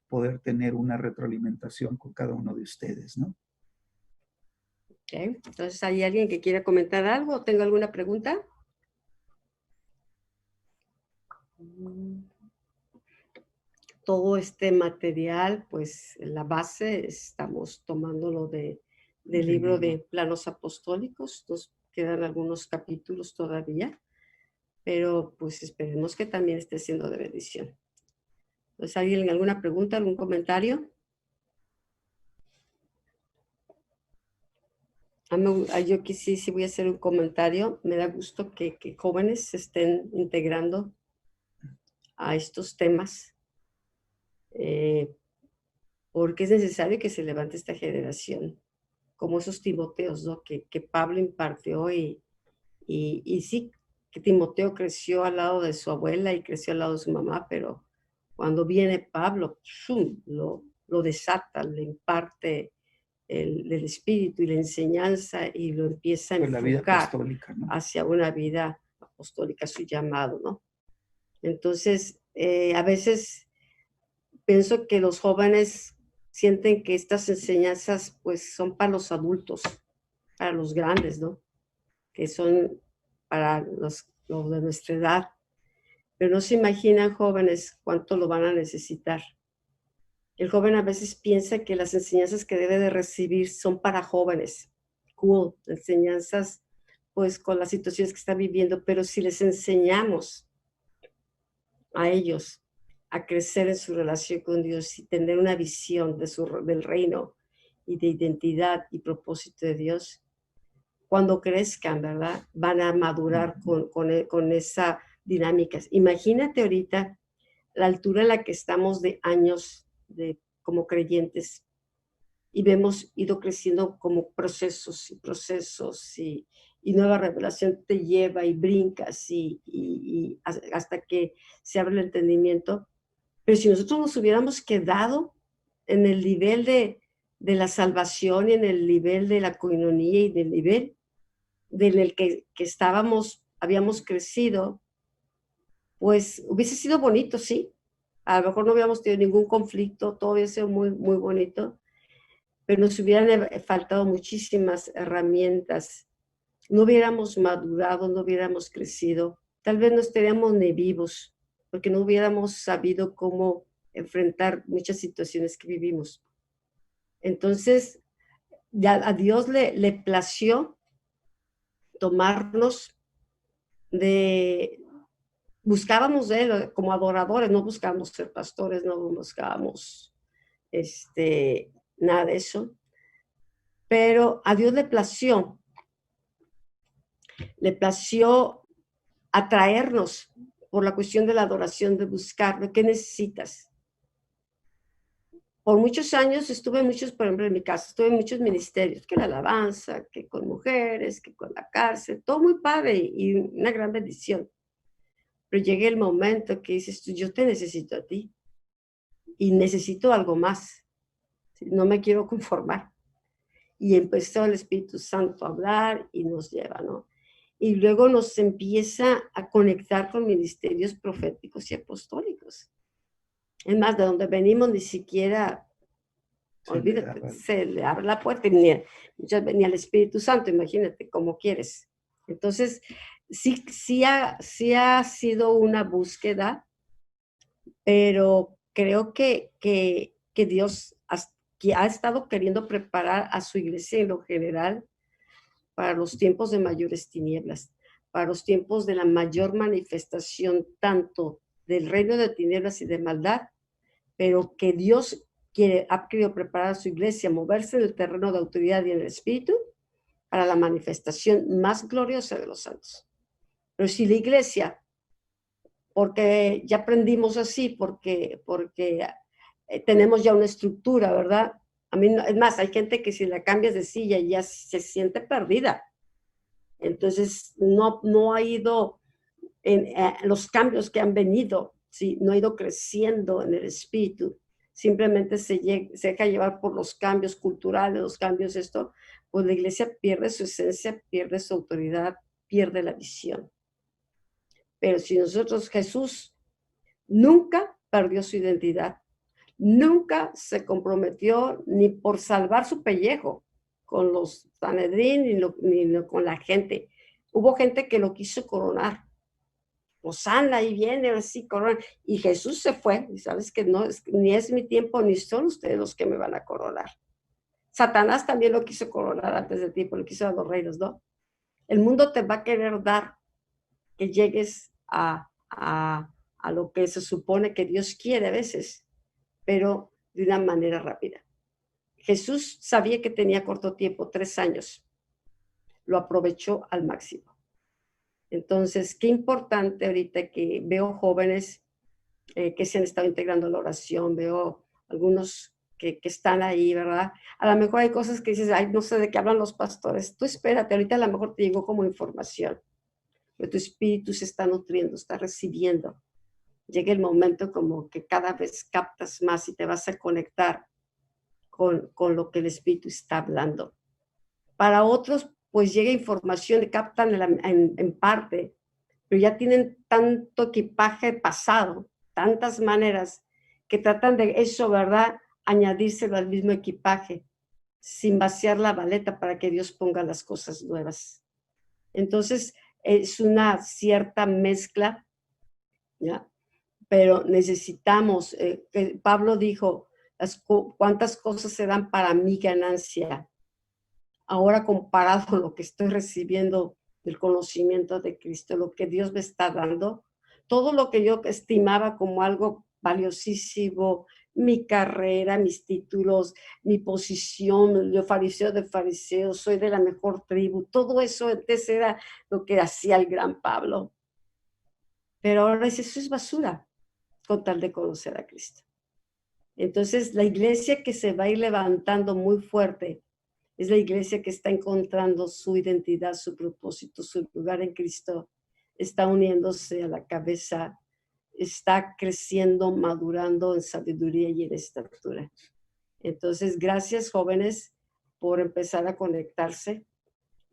Poder tener una retroalimentación con cada uno de ustedes, ¿no? Ok, entonces, ¿hay alguien que quiera comentar algo o tenga alguna pregunta? Todo este material, pues la base, estamos tomándolo del libro de Planos Apostólicos. Nos quedan algunos capítulos todavía, pero pues esperemos que también esté siendo de bendición. Entonces, ¿alguien alguna pregunta, algún comentario? Yo aquí sí voy a hacer un comentario. Me da gusto que jóvenes se estén integrando a estos temas, porque es necesario que se levante esta generación, como esos Timoteos, ¿no? Que Pablo impartió y sí, que Timoteo creció al lado de su abuela y creció al lado de su mamá, pero cuando viene Pablo, ¡shum!, lo desata, le imparte el espíritu y la enseñanza y lo empieza a Pues la vida enfocar apostólica, ¿no? hacia una vida apostólica, su llamado, ¿no? Entonces, a veces pienso que los jóvenes sienten que estas enseñanzas pues son para los adultos, para los grandes, ¿no? Que son para los de nuestra edad, pero no se imaginan, jóvenes, cuánto lo van a necesitar. El joven a veces piensa que las enseñanzas que debe de recibir son para jóvenes, cool, enseñanzas pues con las situaciones que está viviendo, pero si les enseñamos a ellos a crecer en su relación con Dios y tener una visión del reino y de identidad y propósito de Dios, cuando crezcan, ¿verdad? Van a madurar con esa dinámica. Imagínate ahorita la altura en la que estamos de años como creyentes y vemos ido creciendo como procesos y nueva revelación te lleva y brincas y hasta que se abre el entendimiento. Pero si nosotros nos hubiéramos quedado en el nivel de la salvación y en el nivel de la coinonía y del nivel en el que habíamos crecido, pues hubiese sido bonito, sí. A lo mejor no hubiéramos tenido ningún conflicto, todo hubiese sido muy, muy bonito, pero nos hubieran faltado muchísimas herramientas. No hubiéramos madurado, no hubiéramos crecido, tal vez no estaríamos ni vivos, porque no hubiéramos sabido cómo enfrentar muchas situaciones que vivimos. Entonces, ya a Dios le plació tomarnos buscábamos de Él como adoradores, no buscábamos ser pastores, no buscábamos nada de eso, pero a Dios le plació atraernos por la cuestión de la adoración, de buscar lo que necesitas. Por muchos años por ejemplo, en mi casa, estuve en muchos ministerios, que la alabanza, que con mujeres, que con la cárcel, todo muy padre y una gran bendición. Pero llega el momento que dices tú, yo te necesito a ti y necesito algo más. No me quiero conformar. Y empezó el Espíritu Santo a hablar y nos lleva, ¿no? Y luego nos empieza a conectar con ministerios proféticos y apostólicos. Es más, de donde venimos ni siquiera, olvídate, se le abre la puerta y venía el Espíritu Santo, imagínate cómo quieres. Entonces, sí ha sido una búsqueda, pero creo que Dios ha estado queriendo preparar a su iglesia en lo general para los tiempos de mayores tinieblas, para los tiempos de la mayor manifestación tanto del reino de tinieblas y de maldad, pero que Dios ha querido preparar a su iglesia, moverse en el terreno de autoridad y en el espíritu para la manifestación más gloriosa de los santos. Pero si la iglesia porque ya aprendimos así, porque tenemos ya una estructura, ¿verdad? A mí, es más, hay gente que si la cambias de silla ya se siente perdida. Entonces, no ha ido en los cambios que han venido, ¿sí? No ha ido creciendo en el espíritu. Simplemente se deja llevar por los cambios culturales, los cambios esto, pues la iglesia pierde su esencia, pierde su autoridad, pierde la visión. Pero si nosotros, Jesús nunca perdió su identidad, nunca se comprometió ni por salvar su pellejo con los Sanedrín ni con la gente. Hubo gente que lo quiso coronar. Hosanna, ahí viene, así corona. Y Jesús se fue, y sabes que no, ni es mi tiempo, ni son ustedes los que me van a coronar. Satanás también lo quiso coronar antes de tiempo, lo quiso a los reinos, ¿no? El mundo te va a querer dar que llegues a lo que se supone que Dios quiere a veces, pero de una manera rápida. Jesús sabía que tenía corto tiempo, 3 años. Lo aprovechó al máximo. Entonces, qué importante ahorita que veo jóvenes que se han estado integrando a la oración, veo algunos que están ahí, ¿verdad? A lo mejor hay cosas que dices, ay, no sé de qué hablan los pastores. Tú espérate, ahorita a lo mejor te llegó como información, pero tu espíritu se está nutriendo, está recibiendo. Llega el momento como que cada vez captas más y te vas a conectar con lo que el espíritu está hablando. Para otros, pues llega información, captan en parte, pero ya tienen tanto equipaje pasado, tantas maneras, que tratan de eso, ¿verdad? Añadírselo al mismo equipaje, sin vaciar la maleta para que Dios ponga las cosas nuevas. Entonces, es una cierta mezcla, ¿ya? Pero necesitamos, Pablo dijo, cuántas cosas serán para mi ganancia. Ahora comparado a lo que estoy recibiendo del conocimiento de Cristo, lo que Dios me está dando, todo lo que yo estimaba como algo valiosísimo, mi carrera, mis títulos, mi posición, yo fariseo de fariseos, soy de la mejor tribu, todo eso antes era lo que hacía el gran Pablo. Pero ahora eso es basura con tal de conocer a Cristo. Entonces, la iglesia que se va a ir levantando muy fuerte es la iglesia que está encontrando su identidad, su propósito, su lugar en Cristo, está uniéndose a la cabeza, está creciendo, madurando en sabiduría y en estatura. Entonces, gracias jóvenes por empezar a conectarse.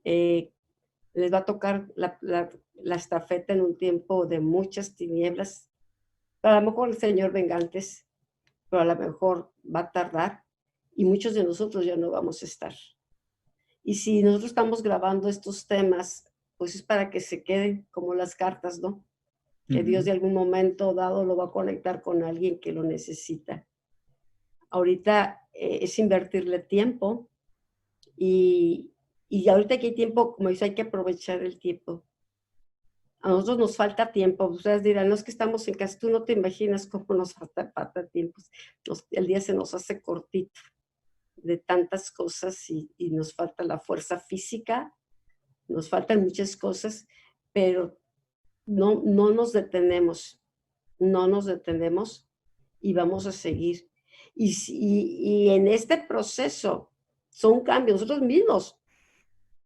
Les va a tocar la estafeta en un tiempo de muchas tinieblas. A lo mejor el Señor venga antes, pero a lo mejor va a tardar y muchos de nosotros ya no vamos a estar. Y si nosotros estamos grabando estos temas, pues es para que se queden como las cartas, ¿no? Que Dios de algún momento dado lo va a conectar con alguien que lo necesita. Ahorita es invertirle tiempo y ahorita que hay tiempo, como dice, hay que aprovechar el tiempo. A nosotros nos falta tiempo. Ustedes dirán, no es que estamos en casa, tú no te imaginas cómo nos falta tiempo. El día se nos hace cortito de tantas cosas y nos falta la fuerza física, nos faltan muchas cosas, pero no nos detenemos, no nos detenemos y vamos a seguir. Y en este proceso son cambios nosotros mismos,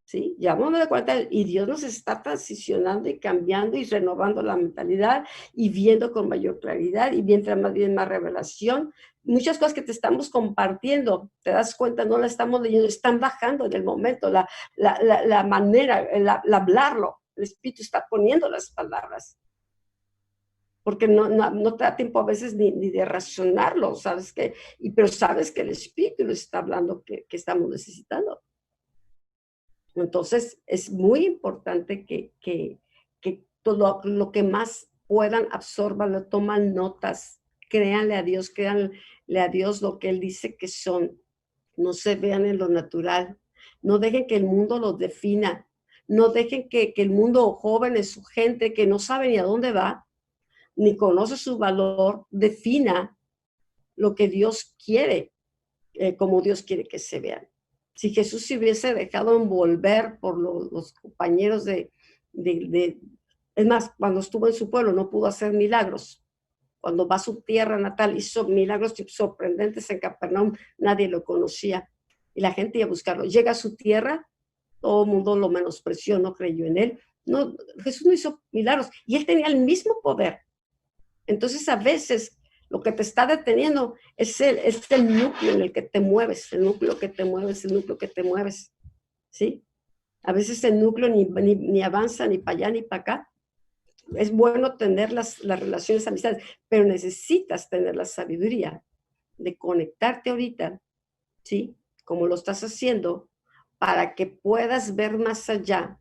¿sí? Ya vamos a dar cuenta y Dios nos está transicionando y cambiando y renovando la mentalidad y viendo con mayor claridad y mientras más bien más revelación. Muchas cosas que te estamos compartiendo, te das cuenta, no la estamos leyendo, están bajando en el momento, la manera, el hablarlo, el Espíritu está poniendo las palabras. Porque no te da tiempo a veces ni de razonarlo, ¿sabes qué? Pero sabes que el Espíritu lo está hablando que estamos necesitando. Entonces, es muy importante que todo lo que más puedan absorbanlo, toman notas, créanle a Dios lo que Él dice que son. No se vean en lo natural. No dejen que el mundo los defina. No dejen que el mundo jóvenes, su gente que no sabe ni a dónde va, ni conoce su valor, defina lo que Dios quiere, como Dios quiere que se vean. Si Jesús se hubiese dejado envolver por los compañeros de Es más, cuando estuvo en su pueblo no pudo hacer milagros. Cuando va a su tierra natal, hizo milagros sorprendentes en Capernaum, nadie lo conocía. Y la gente iba a buscarlo. Llega a su tierra, todo el mundo lo menospreció, no creyó en él. No, Jesús no hizo milagros y él tenía el mismo poder. Entonces, a veces lo que te está deteniendo es el núcleo en el que te mueves, el núcleo que te mueves, el núcleo que te mueves, ¿sí? A veces el núcleo ni avanza ni para allá ni para acá. Es bueno tener las relaciones, amistades, pero necesitas tener la sabiduría de conectarte ahorita, ¿sí? Como lo estás haciendo, para que puedas ver más allá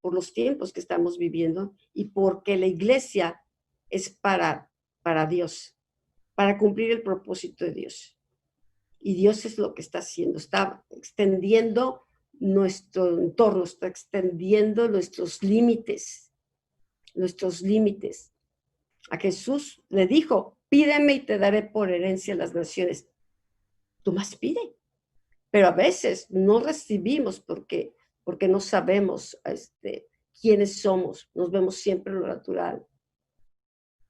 por los tiempos que estamos viviendo y porque la iglesia es para Dios, para cumplir el propósito de Dios. Y Dios es lo que está haciendo, está extendiendo nuestro entorno, está extendiendo nuestros límites. A Jesús le dijo, pídeme y te daré por herencia las naciones. Tú más pide. Pero a veces no recibimos porque no sabemos quiénes somos, nos vemos siempre en lo natural.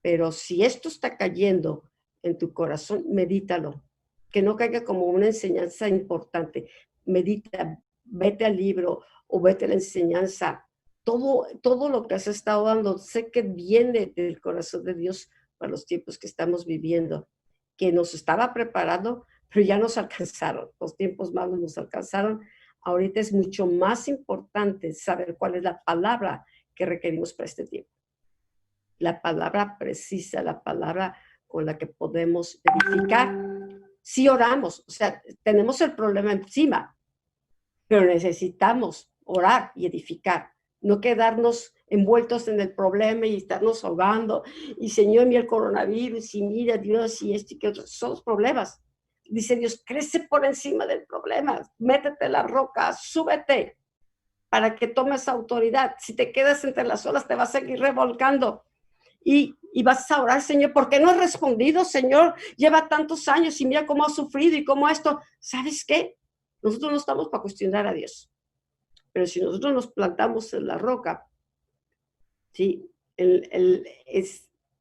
Pero si esto está cayendo en tu corazón, medítalo, que no caiga como una enseñanza importante. Medita, vete al libro o vete a la enseñanza. Todo lo que has estado dando, sé que viene del corazón de Dios para los tiempos que estamos viviendo, que nos estaba preparando, pero ya nos alcanzaron, los tiempos malos nos alcanzaron. Ahorita es mucho más importante saber cuál es la palabra que requerimos para este tiempo. La palabra precisa, la palabra con la que podemos edificar. Si oramos, o sea, tenemos el problema encima, pero necesitamos orar y edificar, no quedarnos envueltos en el problema y estarnos ahogando, y Señor, mira el coronavirus, y mira Dios, y esto y que otro, son los problemas. Dice Dios, crece por encima del problema, métete en la roca, súbete, para que tomes autoridad. Si te quedas entre las olas, te vas a seguir revolcando. Y vas a orar, Señor, ¿por qué no has respondido, Señor? Lleva tantos años y mira cómo ha sufrido y cómo esto. ¿Sabes qué? Nosotros no estamos para cuestionar a Dios. Pero si nosotros nos plantamos en la roca, ¿sí?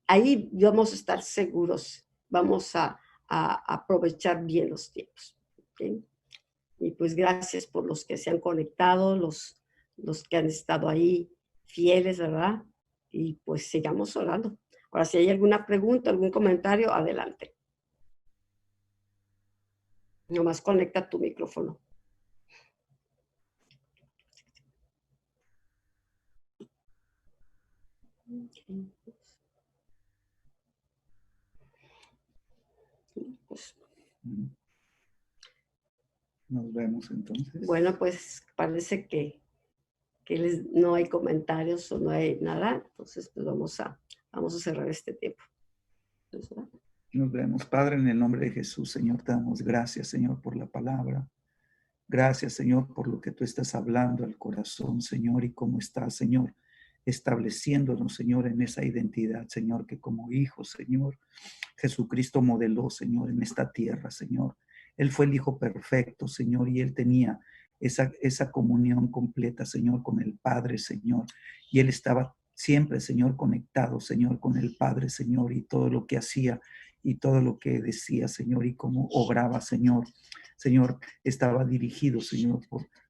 Ahí vamos a estar seguros, vamos a aprovechar bien los tiempos. ¿Okay? Y pues gracias por los que se han conectado, los que han estado ahí fieles, ¿verdad? Y pues sigamos orando. Ahora, si hay alguna pregunta, algún comentario, adelante. Nomás conecta tu micrófono. Okay. Pues, nos vemos entonces. Bueno, pues parece que no hay comentarios o no hay nada. Entonces, pues vamos a cerrar este tiempo. ¿Verdad? Nos vemos. Padre, en el nombre de Jesús, Señor, te damos gracias, Señor, por la palabra. Gracias, Señor, por lo que tú estás hablando al corazón, Señor, y cómo estás, Señor, estableciéndonos, Señor, en esa identidad, Señor, que como hijo, Señor, Jesucristo modeló, Señor, en esta tierra, Señor. Él fue el Hijo perfecto, Señor, y Él tenía esa comunión completa, Señor, con el Padre, Señor. Y Él estaba siempre, Señor, conectado, Señor, con el Padre, Señor, y todo lo que hacía y todo lo que decía, Señor, y cómo obraba, Señor. Señor, estaba dirigido, Señor,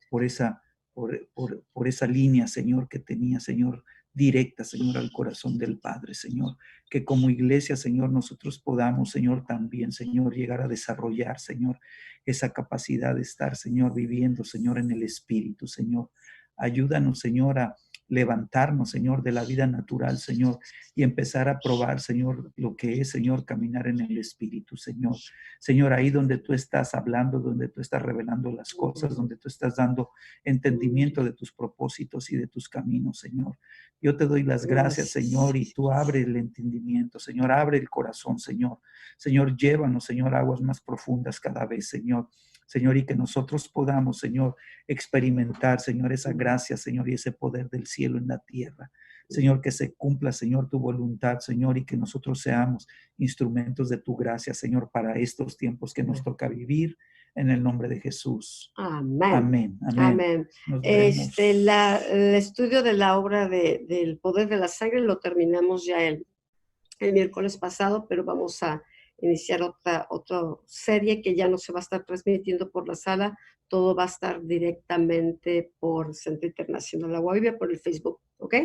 por esa línea, Señor, que tenía, Señor, directa, Señor, al corazón del Padre, Señor. Que como iglesia, Señor, nosotros podamos, Señor, también, Señor, llegar a desarrollar, Señor, esa capacidad de estar, Señor, viviendo, Señor, en el Espíritu, Señor. Ayúdanos, Señor, a levantarnos, Señor, de la vida natural, Señor, y empezar a probar, Señor, lo que es, Señor, caminar en el Espíritu, Señor. Señor, ahí donde tú estás hablando, donde tú estás revelando las cosas, donde tú estás dando entendimiento de tus propósitos y de tus caminos, Señor. Yo te doy las gracias, Señor, y tú abre el entendimiento, Señor, abre el corazón, Señor. Señor, llévanos, Señor, a aguas más profundas cada vez, Señor. Señor, y que nosotros podamos, Señor, experimentar, Señor, esa gracia, Señor, y ese poder del cielo en la tierra. Señor, que se cumpla, Señor, tu voluntad, Señor, y que nosotros seamos instrumentos de tu gracia, Señor, para estos tiempos que nos toca vivir. en el nombre de Jesús. Amén. Amén. Amén. Amén. Nos veremos. El estudio de la obra del poder de la sangre lo terminamos ya el miércoles pasado, pero vamos a iniciar otra serie que ya no se va a estar transmitiendo por la sala, todo va a estar directamente por Centro Internacional Agua Viva, por el Facebook, ¿ok?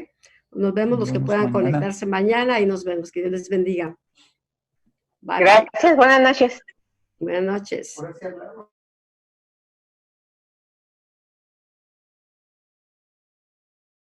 Nos vemos los que puedan conectarse mañana y nos vemos. Que Dios les bendiga. Bye. Gracias, buenas noches. Buenas noches.